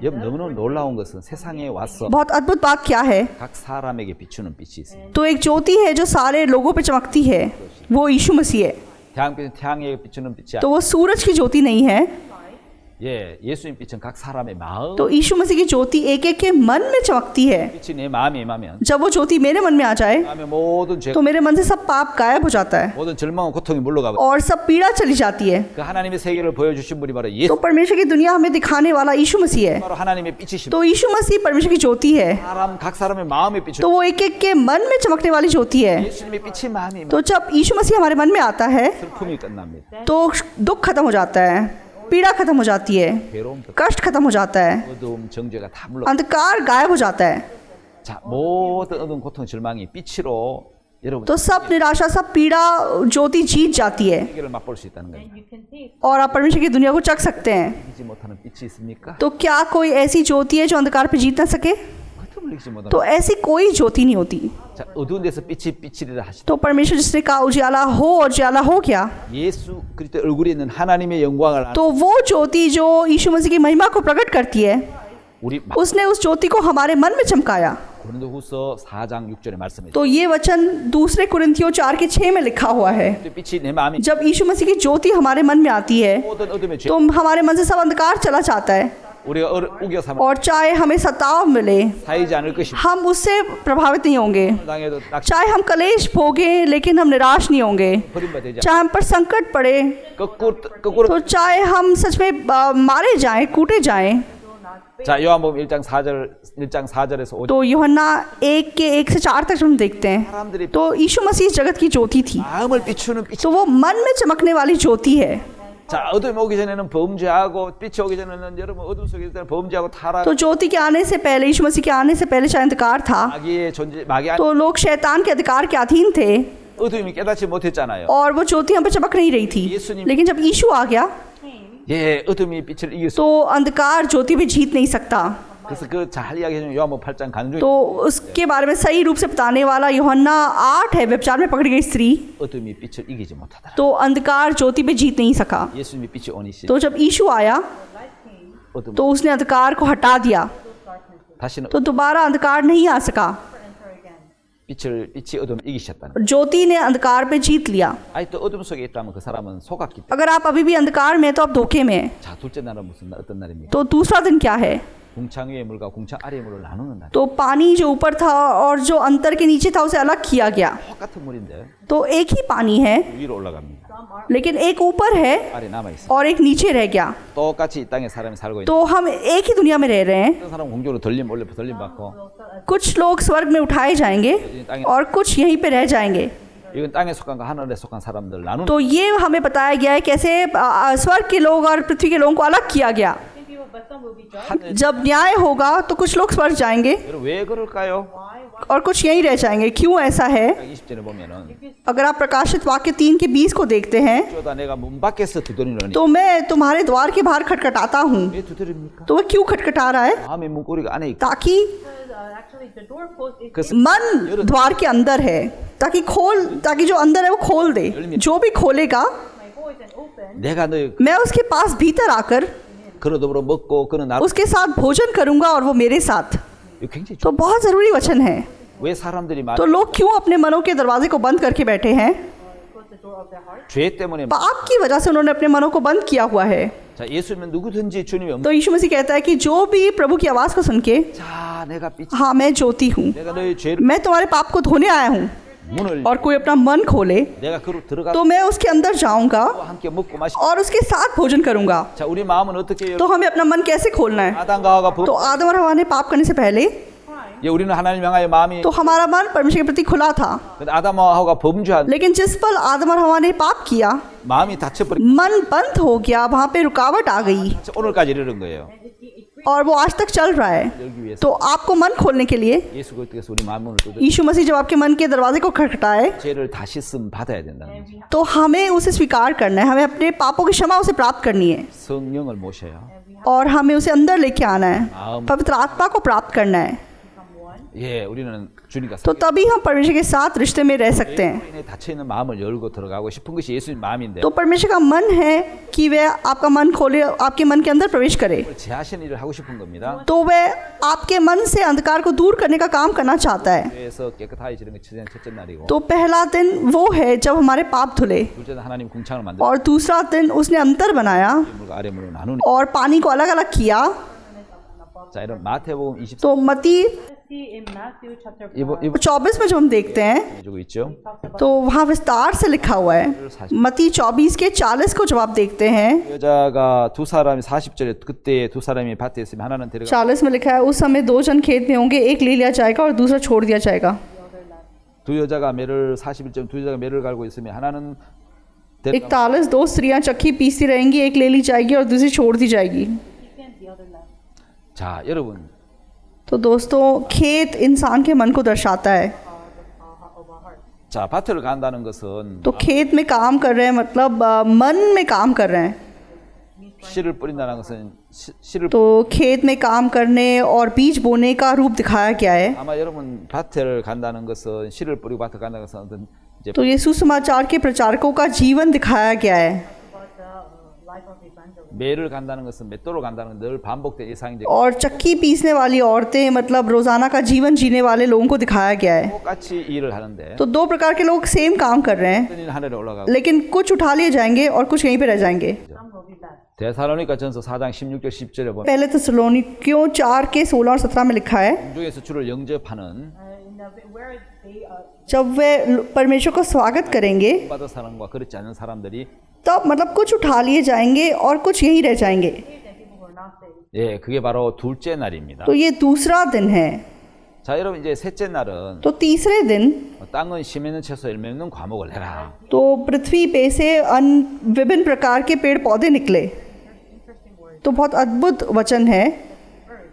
여러분 너무너무 놀라운 것은 세상에 와서 बहुत अद्भुत बात क्या है? 각 사람에게 비추는 빛이 있습니다. तो एक ज्योति है जो सारे लोगों पे चमकती है, वो यीशु मसीह है। 태양빛은 태양에게 비추는 빛이 तो वो सूरज की ज्योति नहीं है। 예, 예수님 빛은 각 사람의 마음. तो यीशु मसीह की ज्योति एक एक के मन में चमकती है। 빛이 내 마음에 임하면 जब वो ज्योति मेरे मन में आ जाए, 마음의 모든 죄, तो मेरे मन से सब पाप गायब हो जाता है 모든 절망과 고통이 물러가 버려. और सब पीड़ा चली जाती है। 그 하나님의 세계를 보여주신 분이 바로 तो 예수. परमेश्वर की दुनिया हमें दिखाने वाला यीशु मसीह है। 바로 하나님의 빛이십니다. तो यीशु मसीह परमेश्वर की ज्योति है। 각 사람의 마음에 비추. तो वो एक एक के मन में चमकने वाली ज्योति है। 예수님의 빛이 마음에 임하면 तो जब यीशु मसीह हमारे मन में आता है, 슬픔이 끝납니다. तो दुख खत्म हो जाता है, पीड़ा खत्म हो जाती है, 괴로움, कष्ट खत्म हो जाता है, 어두움, 정죄가 다 물러. अंधकार गायब हो जाता है। 자, 모든 어두운 고통, 절망이 빛으로 여러분 तो सब निराशा, सब पीड़ा ज्योति जीत जाती है 세계를 맛볼 수 있다는 거예요. You can taste और आप परमेश्वर की दुनिया को चख सकते हैं। 이기지 못하는 빛이 있습니까? तो क्या कोई ऐसी ज्योति है जो अंधकार पे जीत ना सके? 어둠을 흘리지 못합니다. तो ऐसी कोई ज्योति नहीं होती। 자, 어두운 데서 빛이 빛이라 하시다. तो परमेश्वर जिसने कहा उजियाला हो और उजियाला हो गया, 예수 그리스도 얼굴에 있는 하나님의 영광을 तो वो ज्योति जो यीशु मसीह की महिमा को प्रकट करती है, 우리 उसने उस ज्योति को हमारे मन में चमकाया। 고린도후서 4장 6절에 말씀해 तो ये वचन दूसरे कुरिन्थियों 4:6 में लिखा हुआ है। 주세요. 빛이 내 마음이 जब यीशु मसीह की ज्योति हमारे मन में आती है 모든 어둠의 죄 तो हमारे मन से सब अंधकार चला जाता है, 우리가 우겨 삼아 और चाहे हमें सताव मिले 사이지 않을 것입니다. हम उससे प्रभावित नहीं होंगे, 당해도 딱 चाहे हम कलेश भोगे लेकिन हम निराश नहीं होंगे, 버림받지 चाहे हम पर संकट पड़े, 거꾸로 तो चाहे हम सच में मारे जाएं, कूटे जाएं। 자, 요한복음 1장 4절에서 5절 तो यूहन्ना 1 से 4 तक हम देखते हैं। 사람들이 तो यीशु मसीह इस जगत की ज्योति थी, 마음을 비추는 빛. तो वो मन में चमकने वाली ज्योति है। 자, 어둠이 오기 전에는 범죄하고 빛이 오기 전에는 여러분 어둠 속에 있을 때는 범죄하고 타락 तो ज्योति के आने से पहले, यीशु मसीह के आने से पहले चाहे अंधकार था, 마귀의 존재 마귀 तो लोग शैतान के अधिकार के अधीन थे 어둠이 깨닫지 못했잖아요. और वो ज्योति हम पर चमक नहीं रही थी। यीशु님- लेकिन जब यीशु आ गया 예, 어둠이 빛을 이길 수. तो अंधकार ज्योति भी जीत नहीं सकता। 그래서 그 잘 이야기해주는 요한복음 8장 가는 중에 तो उसके बारे में सही रूप से बताने वाला यूहन्ना 8 है, व्यभिचार में पकड़ी गई स्त्री। 어둠이 빛을 이기지 못하더라. तो अंधकार ज्योति पे जीत नहीं सका। 예수님이 빛이 오니시 तो जब यीशु आया 어둠 तो उसने अंधकार को हटा दिया, 다시는 तो दोबारा अंधकार नहीं आ सका। 빛이 어둠을 이기셨다는. ज्योति ने अंधकार पे जीत लिया। 아직도 어둠 속에 있다면 그 사람은 속았기 때문에. अगर आप अभी भी अंधकार में हैं, तो आप धोखे में हैं। 자, 둘째 날은 어떤 날입니까? तो दूसरा दिन क्या है? 궁창 위의 물과 궁창 아래의 물을 나누는 날. तो पानी जो ऊपर था और जो अंतर के नीचे था उसे अलग किया गया। 똑같은 물인데 तो एक ही पानी है, 위로 올라갑니다. लेकिन एक ऊपर है 아래 남아 있어. और एक नीचे रह गया। 똑같이 이 땅에 사람이 살고 있는. तो हम एक ही दुनिया में रह रहे हैं। 어떤 사람 공중으로 돌림 올려 돌림 받고 कुछ लोग स्वर्ग में उठाए जाएंगे और कुछ यहीं पे रह जाएंगे। 이건 땅에 속한 거 하늘에 속한 사람들 나누는. तो ये हमें बताया गया है कैसे स्वर्ग के लोग और पृथ्वी के लोगों को अलग किया गया। But some will be judged. 하늘 जब न्याय होगा तो कुछ लोग स्वर्ग जाएंगे 여러분 왜 그럴까요? और कुछ यहीं रह जाएंगे। क्यों ऐसा है? 20절에 보면은 अगर आप प्रकाशित वाक्य 3:20 को देखते हैं, 어쩌다 내가 문 밖에서 두드리노니. तो मैं तुम्हारे द्वार के बाहर खटखटाता हूँ। 왜 두드립니까? तो वह क्यों खटखटा रहा है? 마음의 문고리가 안에 있고 ताकि Actually, the doorpost is 그 मन द्वार के अंदर है, ताकि जो अंदर है वो खोल दे। जो भी खोलेगा my voice and open. 내가 너 मैं उसके पास भीतर आकर 그로 더불어 먹고 그는 나. उसके साथ भोजन करूंगा और वो मेरे साथ। 이거 굉장히 तो बहुत ज़रूरी वचन है। 왜 사람들이 말 तो लोग क्यों अपने मनों के दरवाजे को बंद करके बैठे हैं? Close the door of their heart. 죄 때문에. पाप की वजह से उन्होंने अपने मनों को बंद किया हुआ है। 자, 예수님은 누구든지 주님의 तो यीशु मसीह कहता है कि जो भी प्रभु की आवाज़ को सुन के, 자, 내가 빛 हाँ मैं ज्योति हूँ, 내가 너의 죄를 मैं तुम्हारे पाप को धोने आया हूँ, 문을 और कोई अपना मन खोले 내가 그로 들어가 तो मैं उसके अंदर जाऊंगा 함께 먹고 마시. और उसके साथ भोजन करूंगा। 자, 우리 마음은 어떻게 해요? तो हमें अपना मन कैसे खोलना है? 아담과 하와가 तो आदम और हवा ने पाप करने से पहले 예, 우리는 하나님 향하여 마음이 तो हमारा मन परमेश्वर के प्रति खुला था, 근데 아담과 하와가 범죄한 लेकिन जिस पल आदम और हवा ने पाप किया, 마음이 닫혀버린 मन बंद हो गया, वहाँ पे रुकावट आ गई 오늘까지 이르는 거예요. और वो आज तक चल रहा है। 열기 위해서 तो आपको मन खोलने के लिए 예수 그리스도께서 우리 마음을 두드려 यीशु मसीह जब आपके मन के दरवाजे को खटखटाए 죄를 다시 쓰면 받아야 된다는 거죠. तो हमें उसे स्वीकार करना है, हमें अपने पापों की क्षमा उसे प्राप्त करनी है 성령을 모셔요. और हमें उसे अंदर लेके आना है, 마음 पवित्र आत्मा को प्राप्त करना है। 예, 우리는 주님과 तो तभी हम परमेश्वर के साथ रिश्ते में रह सकते हैं। 우리의 닫혀 있는 마음을 열고 들어가고 싶은 것이 예수님 마음인데 तो परमेश्वर का मन है कि वह आपका मन खोले, आपके मन के अंदर प्रवेश करे। 제하신 일을 하고 싶은 겁니다. तो वह आपके मन से अंधकार को दूर करने का काम करना चाहता है। 그래서 깨끗하게 지는 게 첫째 날이고 तो पहला दिन वो है जब हमारे पाप धुले, 둘째는 하나님 궁창을 만들고 और दूसरा दिन उसने अंतर बनाया 물과 아래 물을 나누니. और पानी को अलग अलग किया। 자, 이런 마태복음 24 तो मती See in Matthew chapter 이번 24 में जब हम देखते हैं 주고 있죠. तो वहाँ विस्तार से लिखा हुआ है। मती 24 के 40 को जब आप देखते हैं, 여자가 두 사람이 40절에 그때 두 사람이 밭에 있으면 하나는 데려가 40 में लिखा है उस समय 2 जन खेत में होंगे, एक ले लिया जाएगा और दूसरा छोड़ दिया जाएगा। 두 여자가 매를 41점 두 여자가 매를 갈고 있으면 하나는 41 2 स्त्रियां चक्की पीसती रहेंगी, एक ले ली जाएगी और दूसरी छोड़ दी जाएगी। the other land. 자, 여러분 तो दोस्तों, खेत इंसान के मन को दर्शाता है। 자, 밭을 간다는 것은 तो खेत में काम कर रहे हैं मतलब मन में काम कर रहे हैं। 씨를 뿌린다는 것은 씨를 तो खेत में काम करने और बीज बोने का रूप दिखाया गया है। 아마 여러분 밭을 간다는 것은 씨를 뿌리고 밭을 간다는 것은 어떤 이제 तो ये सुसमाचार के प्रचारकों का जीवन दिखाया गया है। about the life of evangelist. 매를 간다는 것은 맷돌로 간다는 건 늘 반복된 일상인데 और चक्की पीसने वाली औरतें मतलब रोजाना का जीवन जीने वाले लोगों को दिखाया गया है। 똑같이 일을 하는데 तो दो प्रकार के लोग सेम काम कर रहे हैं, 어떤 일 하늘에 올라가고 लेकिन कुछ उठा लिए जाएंगे और कुछ यहीं पे रह जाएंगे। Some will be bad. 데살로니가 전서 4장 16절 10절에 보면 पहले थिस्सलुनीकियों 4 के 16 और 17 में लिखा है, 공중에서 주를 영접하는 In the where they जब वे परमेश्वर को स्वागत करेंगे 받은 사람과 그렇지 않은 사람들이 तब मतलब कुछ उठा लिए जाएंगे और कुछ यहीं रह जाएंगे। saved and people who are not saved. 예, 그게 바로 둘째 날입니다. तो ये दूसरा दिन है। 자, 여러분 이제 셋째 날은 तो तीसरे दिन 땅은 심 있는 채소 열매 있는 과목을 해라. तो पृथ्वी पे से विभिन्न प्रकार के पेड़ पौधे निकले। Interesting word. तो बहुत अद्भुत वचन है।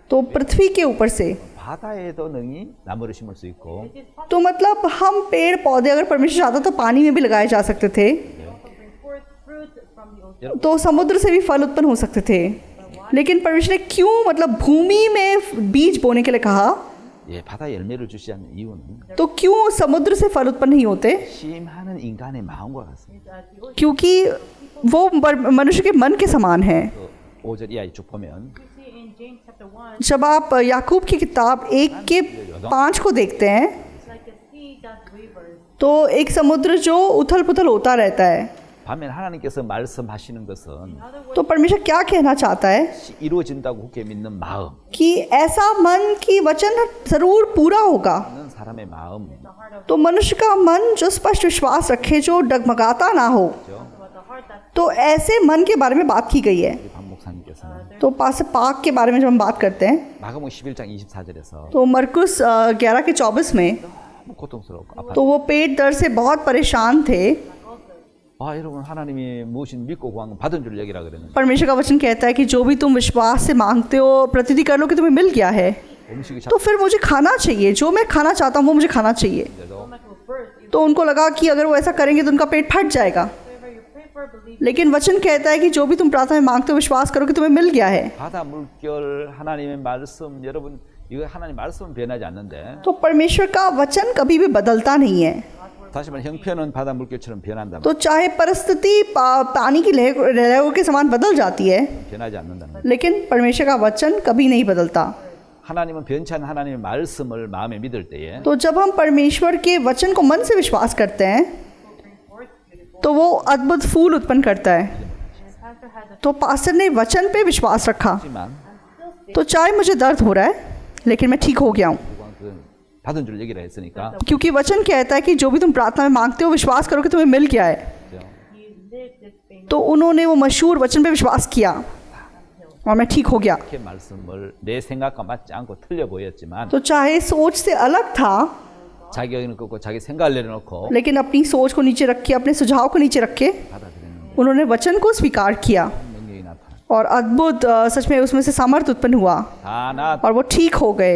तो पृथ्वी के ऊपर से 바다에도 능히 나무를 심을 수 있고 It is possible तो मतलब हम पेड़ पौधे अगर परमेश्वर चाहता तो पानी में भी लगाए जा सकते थे, to also bring forth fruit from the ocean. तो समुद्र से भी फल उत्पन्न हो सकते थे। लेकिन परमेश्वर ने क्यों मतलब भूमि में बीज बोने के लिए कहा? 예, 바다 열매를 주지 않는 이유는 तो क्यों समुद्र से फल उत्पन्न नहीं होते? 심하는 인간의 마음과 같습니다. The ocean. क्योंकि वो मनुष्य के मन के समान है। 그 5절 이하에 쭉 보면 You see in James chapter 1, जब आप याकूब की किताब 1 के 5 को देखते हैं it's like a sea that wavers. तो एक समुद्र जो उथल पुथल होता रहता है। 반면 하나님께서 말씀하시는 것은 In other words, तो परमेश्वर क्या कहना चाहता है 이루어진다고 굳게 믿는 마음, कि ऐसा मन की वचन जरूर पूरा होगा। 있는 사람의 마음, the heart of तो मनुष्य का मन जो स्पष्ट विश्वास रखे, जो डगमगाता ना हो, about the heart that तो ऐसे मन के बारे में बात की गई है। 우리 박 목사님께서는 तो पास पाक के बारे में जब हम बात करते हैं 마가복음 11장 24절에서 तो मरकुस 11 के 24 में 너무 고통스럽고 아파. तो वो पेट दर्द से बहुत परेशान थे। 아, 여러분 하나님이 무엇인 믿고 구한 건 받은 줄 여기라 그랬는데 परमेश्वर का वचन कहता है कि जो भी तुम विश्वास से मांगते हो प्रतिधि कर लो कि तुम्हें मिल गया है, 음식이 तो फिर मुझे खाना चाहिए, जो मैं खाना चाहता हूँ वो मुझे खाना चाहिए। 잡혀도 stomach will burst. If तो उनको लगा कि अगर वो ऐसा करेंगे तो उनका पेट फट जाएगा। whatever you pray for, believe. लेकिन वचन कहता है कि जो भी तुम प्रार्थना में मांगते हो विश्वास करो कि तुम्हें मिल गया है। 바다 물결 하나님의 말씀 여러분 이거 하나님 말씀은 변하지 않는데 तो परमेश्वर का वचन कभी भी बदलता नहीं है। 다시 말해 형편은 바다 물결처럼 변한다. तो चाहे परिस्थिति पानी की लहरों के समान बदल जाती है, 변하지 않는다는 거예요. लेकिन परमेश्वर का वचन कभी नहीं बदलता। 하나님은 변치 않는 하나님의 말씀을 마음에 믿을 때에 तो जब हम परमेश्वर के वचन को मन से विश्वास करते हैं Bring forth beautiful. तो वो अद्भुत फूल उत्पन्न करता है। And the pastor has a तो पास्टर ने वचन पे विश्वास रखा। 하지만 still sick. तो चाहे मुझे दर्द हो रहा है लेकिन मैं ठीक हो गया हूँ, 그 받은 줄 얘기를 했으니까 क्योंकि वचन कहता है कि जो भी तुम प्रार्थना में मांगते हो विश्वास करो कि तुम्हें मिल गया है। 그죠? He lived this famous तो उन्होंने वो मशहूर वचन पे विश्वास किया और मैं ठीक हो गया। 이렇게 말씀을 내 생각과 맞지 않고 틀려 보였지만 तो चाहे सोच से अलग था 자기 의견을 꺾고 자기 생각을 내려놓고 लेकिन अपनी सोच को नीचे रख के, अपने सुझाव को नीचे रख के 받아들이는 उन्होंने वचन को स्वीकार किया 능력이 나타나. और अद्भुत सच में उसमें से सामर्थ उत्पन्न हुआ 다나 और वो ठीक हो गए,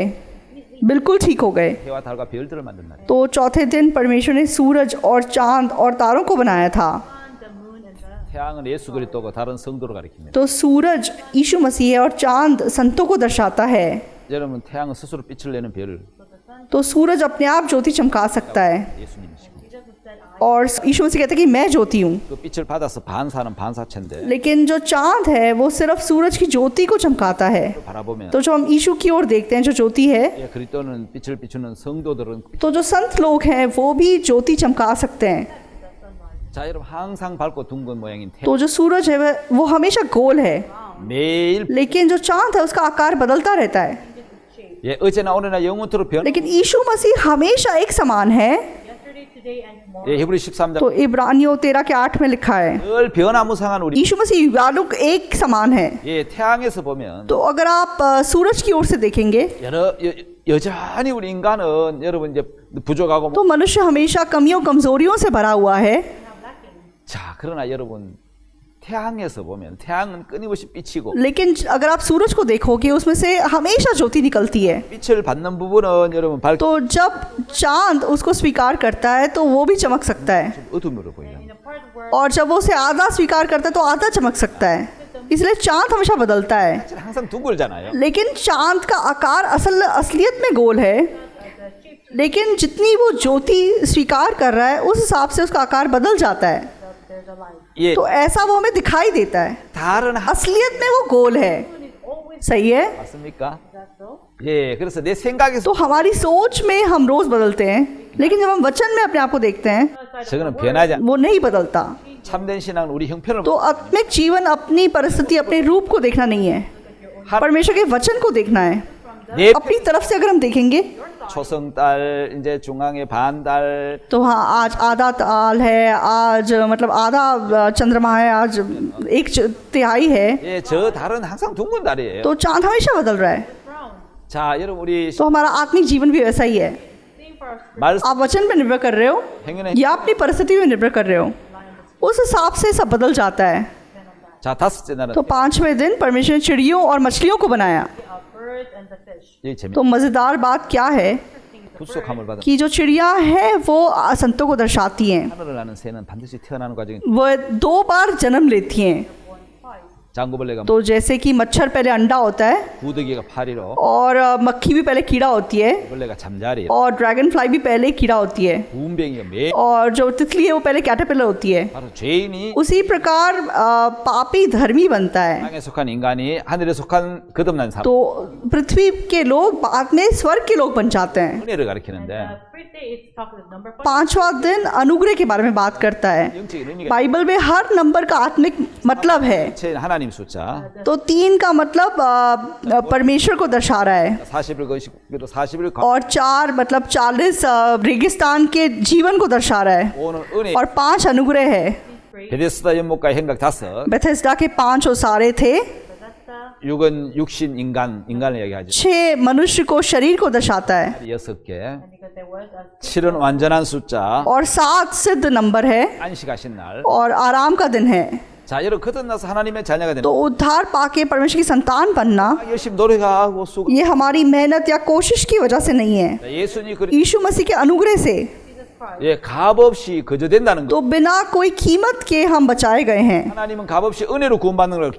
बिल्कुल ठीक हो गए। 해와 달과 별들을 만든 날. तो चौथे दिन परमेश्वर ने सूरज और चांद और तारों को बनाया था। sun, the moon, and the 태양은 예수 그리스도고 다른 성도를 가리킵니다. तो सूरज यीशु मसीह है और चांद संतों को दर्शाता है। 여러분 태양은 스스로 빛을 내는 별 तो सूरज अपने आप ज्योति चमका सकता है 예수님이시고 Jesus who said, I और यीशु मसीह कहता है कि मैं ज्योति हूँ। 그 빛을 받아서 반사는 반사체인데 लेकिन जो चांद है वो सिर्फ सूरज की ज्योति को चमकाता है। 바라보면 तो जो हम यीशु की ओर देखते हैं जो ज्योति है, 예, 그리스도는 빛을 비추는 성도들은 तो जो संत लोग हैं वो भी ज्योति चमका सकते हैं। 자 여러분 항상 밝고 둥근 모양인 태양 तो जो सूरज है वो हमेशा गोल है, 매일 लेकिन जो चांद है उसका आकार बदलता रहता है। 예, 어제나 오늘나 영원토록 변 लेकिन यीशु मसीह हमेशा एक समान है। yesterday, today, and tomorrow. 예, 히브리 13장 तो इब्रानियों 13 के 8 में लिखा है 늘 변화무쌍한 우리 यीशु मसीह वालों एक समान है। 예, 태양에서 보면 तो अगर आप सूरज की ओर से देखेंगे 여전히 우리 인간은 여러분 이제 부족하고 तो मनुष्य हमेशा कमियों कमजोरियों से भरा हुआ है। 자 그러나 여러분 태양에서 보면 태양은 끊임없이 비치고 लेकिन अगर आप सूरज को देखोगे उसमें से हमेशा ज्योति निकलती है। 빛을 받는 부분은 여러분 밝 तो जब चांद उसको स्वीकार करता है तो वो भी चमक सकता है, 어둠으로 보이는 In the part where और जब वो उसे आधा स्वीकार करता है तो आधा चमक सकता है। the इसलिए चांद हमेशा बदलता है, 사실 항상 둥글잖아요. लेकिन चांद का आकार असलियत में गोल है, लेकिन जितनी वो ज्योति स्वीकार कर रहा है उस हिसाब से उसका आकार बदल जाता है। there's a light. 예, तो ऐसा वो हमें दिखाई देता है, 다른 असलियत में वो गोल है। Moon is always सही है। 맞습니까? is that so? 예, 그래서 내 생각에서 तो हमारी सोच में हम रोज बदलते हैं, लेकिन जब हम वचन में अपने आप को देखते हैं 저거는 변하지 않. वो नहीं बदलता। 참된 신앙은 우리 형편을 तो आत्मिक जीवन अपनी परिस्थिति, अपने रूप को देखना नहीं है, परमेश्वर के वचन को देखना है। 내 अपनी तरफ से अगर हम देखेंगे 초성달 이제 중앙에 반달 तो हाँ, आज आधा ताल है, आज मतलब आधा चंद्रमा है, आज एक तिहाई है, 예, 저 달은 항상 둥근 달이에요. तो चांद हमेशा बदल रहा है। Brown. 자, 여러분 우리 तो हमारा आत्मिक जीवन भी वैसा ही है। Same for our spirit. 말 आप वचन पे निर्भर कर रहे हो 행운의 या अपनी परिस्थिति में निर्भर कर रहे हो, उस हिसाब से सब बदल जाता है। 자, 다섯째 날은 तो 5वें दिन परमेश्वर ने चिड़ियों और मछलियों को बनाया। The birds and the fish. 이 재미 तो मज़ेदार बात क्या है 불속함을 받은 कि जो चिड़िया है वो संतों को दर्शाती हैं, 하늘을 나는 새는 반드시 태어나는 과정이 वो 2 बार जन्म लेती हैं। 장구벌레가 तो जैसे कि मच्छर पहले अंडा होता है 구더기가 파리로 और मक्खी भी पहले कीड़ा होती है 벌레가 잠자리에 और ड्रैगन फ्लाई भी पहले कीड़ा होती है 구운뱅이가 매 और जो तितली है वो पहले कैटरपिलर होती है। 바로 죄인이 उसी प्रकार पापी धर्मी बनता है। 땅에 속한 인간이 하늘에 속한 거듭난 사람 तो पृथ्वी के लोग बाद में स्वर्ग के लोग बन जाते हैं। 은혜를 가리키는데 The fifth day is talking with number 5. 5वां दिन अनुग्रह के बारे में बात करता है। 영적인 의미가 बाइबल में हर नंबर का आत्मिक मतलब है। 제 하나님 숫자 तो 3 का मतलब परमेश्वर को दर्शा रहा है 40일 거시기로 40일 और 4 मतलब 40 रेगिस्तान के जीवन को दर्शा रहा है 5는 은혜 और 5 अनुग्रह है। 베데스다 연못가의 행각 5 बेथेस्दा के 5 ओसारे थे, Bethesda. 6은 육신 인간을 얘기하죠 6 मनुष्य को शरीर को दर्शाता है 6개 And because there was a 7은 완전한 숫자 और 7 सिद्ध नंबर है 안식하신 날 और आराम का दिन है। 자, 여러분 거듭나서 하나님의 자녀가 되는 तो उद्धार पाके परमेश्वर की संतान बनना 열심히 노력하고 수고 ये हमारी मेहनत या कोशिश की वजह से नहीं है, 예수님 그 यीशु मसीह के अनुग्रह से। Jesus Christ. 예, 값 없이 거저된다는 거. तो बिना कोई कीमत के हम बचाए गए हैं। 하나님은 값 없이 은혜로 구원받는 걸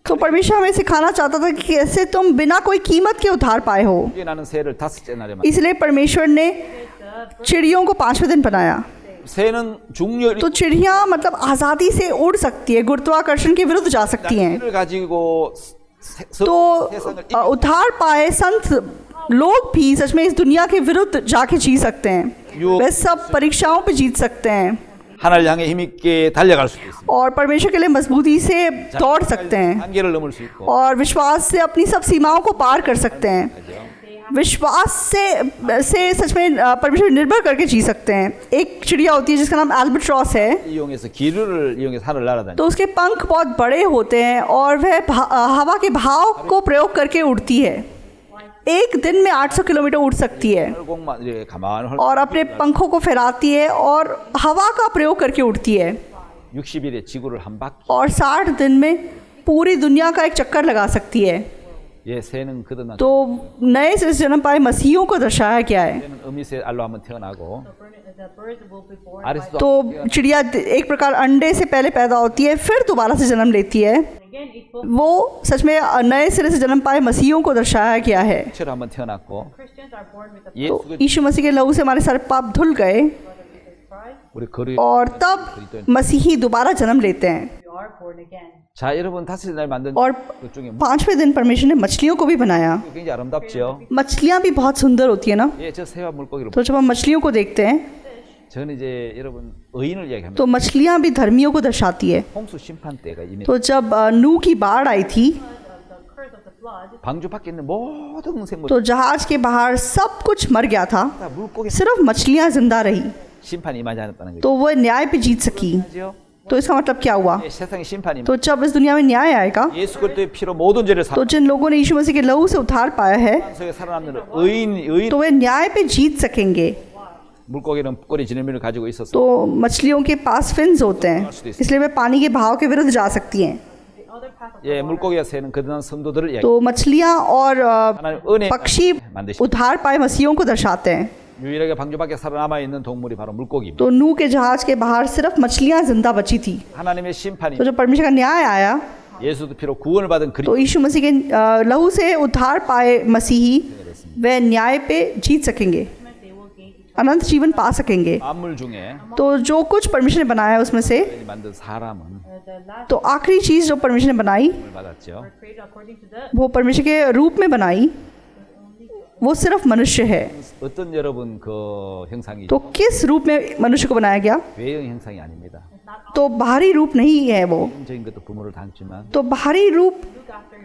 तो परमेश्वर हमें सिखाना चाहता था कि कैसे तुम बिना कोई कीमत के उद्धार पाए हो। 이게 나는 새를 다섯째 날에 만. इसलिए परमेश्वर ने चिड़ियों को 5वें दिन बनाया। 새는 중력이 तो चिड़िया मतलब आज़ादी से उड़ सकती है, गुरुत्वाकर्षण के विरुद्ध जा सकती हैं। 를 가지고 तो 세상을 उद्धार पाए संत लोग भी सच में इस दुनिया के विरुद्ध जाके जी सकते हैं, वे सब परीक्षाओं पे जीत सकते हैं 하나를 향해 힘있게 달려갈 수도 있습니다. और परमेश्वर के लिए मजबूती से दौड़ सकते हैं 한계를 넘을 수 있고 और विश्वास से अपनी सब सीमाओं को पार कर सकते हैं। विश्वास से सच में परमेश्वर निर्भर करके जी सकते हैं। एक चिड़िया होती है जिसका नाम एल्बाट्रॉस है, 이용해서 기류를 इ용해서 하늘 날아다니. तो उसके पंख बहुत बड़े होते हैं और वह हवा के भाव को प्रयोग करके उड़ती है। एक दिन में 800 किलोमीटर उड़ सकती है 헐공만 이렇게 가만히 헐 और अपने पंखों को फैलाती है और हवा का प्रयोग करके उड़ती है 60일에 지구를 한 바퀴. और 60 दिन में पूरी दुनिया का एक चक्कर लगा सकती है। 예, 새는 거듭난. तो नए से जन्म पाए मसीहियों को दर्शाया गया है। 새는 어미새 알로 한번 태어나고 The birds will be born. 아리스도 तो चिड़िया एक प्रकार अंडे से पहले पैदा होती है, फिर दोबारा से जन्म लेती है। Again, it will. वो सच में नए सिरे से जन्म पाए मसीहियों को दर्शाया गया है। 새로 한번 태어났고 Christians are born with the तो 예수가 यीशु मसीह के लहू से हमारे सारे पाप धुल गए blood of Jesus Christ. 우리 거리. और तब मसीही दोबारा जन्म लेते हैं। You are born again. 자, 여러분 다섯째 날 만든 और 것 중에 5वें दिन परमेश्वर ने मछलियों को भी बनाया। 굉장히 아름답죠. मछलियाँ भी बहुत सुंदर होती है ना। 예, 저 새와 물고기를. तो जब हम मछलियों को देखते हैं 저는 इ제 여러분 의인을 얘기합니다. तो मछलियाँ भी धर्मियों को दर्शाती है। 홍수 심판 때가 이미 तो जब नूह की बाढ़ आई थी The curse of the flood. 방주 밖에 있는 모든 생물 तो जहाज के बाहर सब कुछ मर गया था, 다 물고기 सिर्फ मछलियाँ जिंदा रही। 심판이 임하지 않았다는 거죠. तो वो न्याय पे जीत सकी। तो इसका मतलब क्या हुआ? 예, 세상의 심판이 तो जब इस दुनिया में न्याय आएगा 예수 그리스도의 피로 모든 죄를 तो जिन लोगों ने यीशु मसीह के लहू से उद्धार पाया है 속에 살아남는 의인 तो वे न्याय पे जीत सकेंगे। 물고기는 꼬리 지느러미를 가지고 있었어. तो मछलियों के पास फिन्स होते हैं, इसलिए वे पानी के बहाव के विरुद्ध जा सकती हैं। The other path of 예, 물고기와 새는 거듭난 성도들을 얘기. तो मछलियाँ और 하나님 은혜 पक्षी 만드시. उद्धार पाए मसीहों को दर्शाते हैं। 유일하게 방주 밖에 살아남아 있는 동물이 바로 물고기입니다. तो नूह के जहाज के बाहर सिर्फ मछलियाँ जिंदा बची थी। 하나님의 심판이 तो जब परमेश्वर का न्याय आया 예수도 피로 구원을 받은 그리스도 तो यीशु मसीह के लहू से उद्धार पाए मसीही वे न्याय पे जीत सकेंगे, They will gain eternal अनंत जीवन पा सकेंगे। 만물 중에 तो जो कुछ परमेश्वर ने बनाया है उसमें से, 만든 사람은 the last तो आखिरी चीज़ जो परमेश्वर ने बनाई 구원을 받았죠. were created according to the वो परमेश्वर के रूप में बनाई, वो सिर्फ मनुष्य है। 어떤 여러분 그 형상이 तो किस रूप में मनुष्य को बनाया गया? 외형 형상이 아닙니다. तो बाहरी रूप नहीं है वो। 적인 것도 부모를 닮지만 तो बाहरी रूप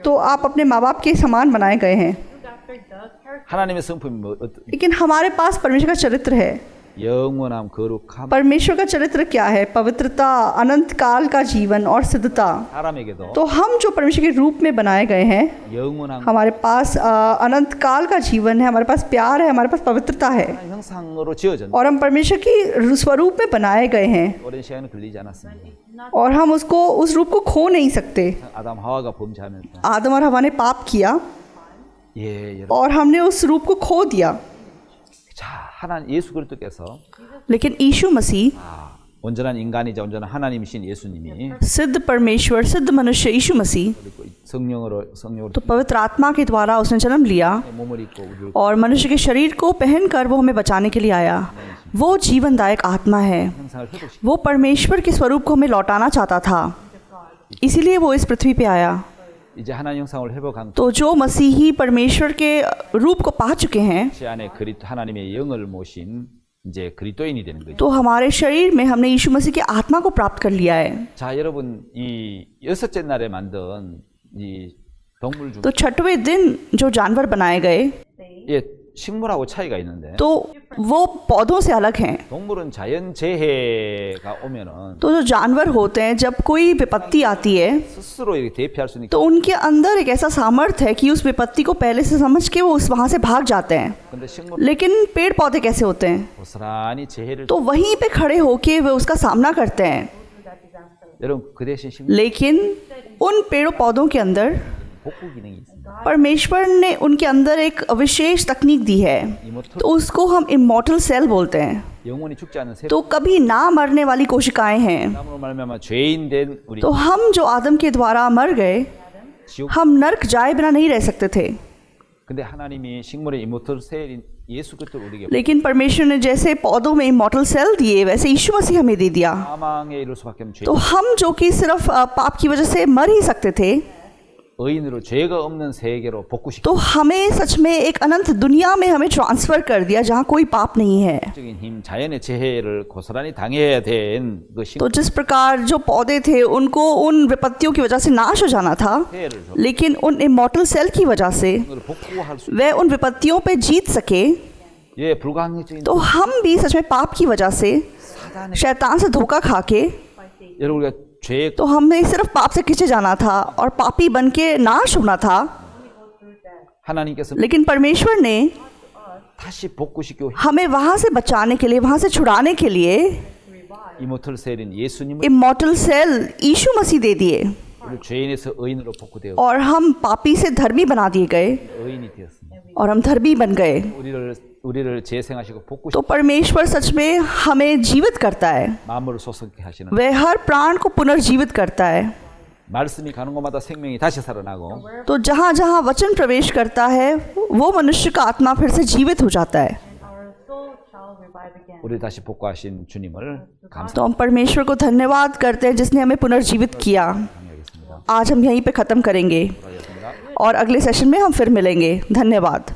तो आप अपने माँ बाप के समान बनाए गए हैं, look after the character. 하나님의 성품이 뭐 लेकिन हमारे पास परमेश्वर का चरित्र है। 영원함, 거룩함, परमेश्वर का चरित्र क्या है? पवित्रता, अनंत काल का जीवन और सिद्धता। 사람에게도 तो हम जो परमेश्वर के रूप में बनाए गए हैं, 영원함 हमारे पास अनंत काल का जीवन है, हमारे पास प्यार है, हमारे पास पवित्रता है, 형상으로 지어졌는데 और हम परमेश्वर की स्वरूप में बनाए गए हैं, 오랜 시간은 걸리지 않았습니다. और हम उसको उस रूप को खो नहीं सकते। 아담 하와가 범죄하면서 आदम और हवा ने पाप किया 예, 여러분. और हमने उस रूप को खो दिया, 자, 하나님 예수 그리스도께서 लेकिन यीशु मसीह 온전한 인간이자 온전한 하나님이신 예수님이 सिद्ध परमेश्वर, सिद्ध मनुष्य यीशु मसीह, 그리고 성령으로 तो पवित्र आत्मा के द्वारा उसने जन्म लिया 몸을 입고 우리를 और मनुष्य के शरीर को पहनकर वो हमें बचाने के लिए आया। वो जीवनदायक आत्मा है, 형상을 회복시켜 वो परमेश्वर के स्वरूप को हमें लौटाना चाहता था, इसीलिए वो इस पृथ्वी पे आया। 이제 하나님 형상을 회복한 तो जो मसीही परमेश्वर के रूप को पा चुके हैं, 그 안에 하나님의 영을 모신 이제 그리스도인이 되는 거죠. तो हमारे शरीर में हमने यीशु मसीह की आत्मा को प्राप्त कर लिया है। 자, 여러분 이 여섯째 날에 만든 이 동물 중 तो छठवें दिन जो जानवर बनाए गए, 예, 식물하고 차이가 있는데 तो वो पौधों से अलग हैं। 동물은 자연 재해가 오면은 तो जो जानवर होते हैं, जब कोई विपत्ति आती है 스스로 이렇게 대피할 수 있는 तो उनके अंदर एक ऐसा सामर्थ्य है कि उस विपत्ति को पहले से समझ के वो उस वहाँ से भाग जाते हैं। 근데 식물 लेकिन पेड़ पौधे कैसे होते हैं? 고스란히 재해를 तो वहीं पे खड़े होके वे उसका सामना करते हैं, 여러분 그 대신 식물 लेकिन उन पेड़ों पौधों के अंदर 복구 기능이 있습니다. परमेश्वर ने उनके अंदर एक विशेष तकनीक दी है, 이모터 तो उसको हम इमॉर्टल सेल बोलते हैं। 영원히 죽지 않는 새 तो कभी ना मरने वाली कोशिकाएं हैं। 사람으로 말미암아 죄인 된 우리 तो हम जो आदम के द्वारा मर गए, 지옥 हम नर्क जाए बिना नहीं रह सकते थे, 근데 하나님이 식물의 이모터 셀인 예수 그리스도를 우리에게 लेकिन परमेश्वर ने जैसे पौधों में इमॉर्टल सेल दिए, वैसे यीशु मसीह हमें दे दिया। 사망에 이를 수밖에 없는 죄 तो हम जो कि सिर्फ पाप की वजह से मर ही सकते थे, 의인으로 죄가 없는 세계로 복구시키는 तो हमें सच में एक अनंत दुनिया में हमें ट्रांसफर कर दिया जहाँ कोई पाप नहीं है। 힘, 자연의 재해를 고스란히 당해야 된 그 तो जिस प्रकार जो पौधे थे उनको उन विपत्तियों की वजह से नाश हो जाना था, 재해를 लेकिन उन इमॉर्टल सेल की वजह से 복구할 수 वे उन विपत्तियों पे जीत सके, 예, 불가항력적인 तो हम भी सच में पाप की वजह से, शैतान से धोखा खा के, 여러분 우리가 죄 तो हमें सिर्फ पाप से खींचे जाना था और पापी बन के नाश होना था। 하나님께서 लेकिन परमेश्वर ने 다시 복구시키고 हमें वहाँ से बचाने के लिए, वहाँ से छुड़ाने के लिए 이모털 셀인 예수님을 इमॉर्टल सेल यीशु मसीह दे दिए 우리 죄인에서 의인으로 복구되어 और हम पापी से धर्मी बना दिए गए 의인이 되었습니다. और हम धर्मी बन गए। 우리를 재생하시고 복구 तो परमेश्वर सच में हमें जीवित करता है, 마음을 솟게 하시는 वह हर प्राण को पुनर्जीवित करता है। 말씀이 가는 곳마다 생명이 다시 살아나고 तो जहाँ जहाँ वचन प्रवेश करता है, वो मनुष्य का आत्मा फिर से जीवित हो जाता है। Our soul shall revive again. 우리 다시 복구하신 주님을 감사하겠습니다. तो हम परमेश्वर को धन्यवाद करते हैं जिसने हमें पुनर्जीवित किया। आज हम यहीं पे ख़त्म करेंगे और अगले सेशन में हम फिर मिलेंगे। धन्यवाद।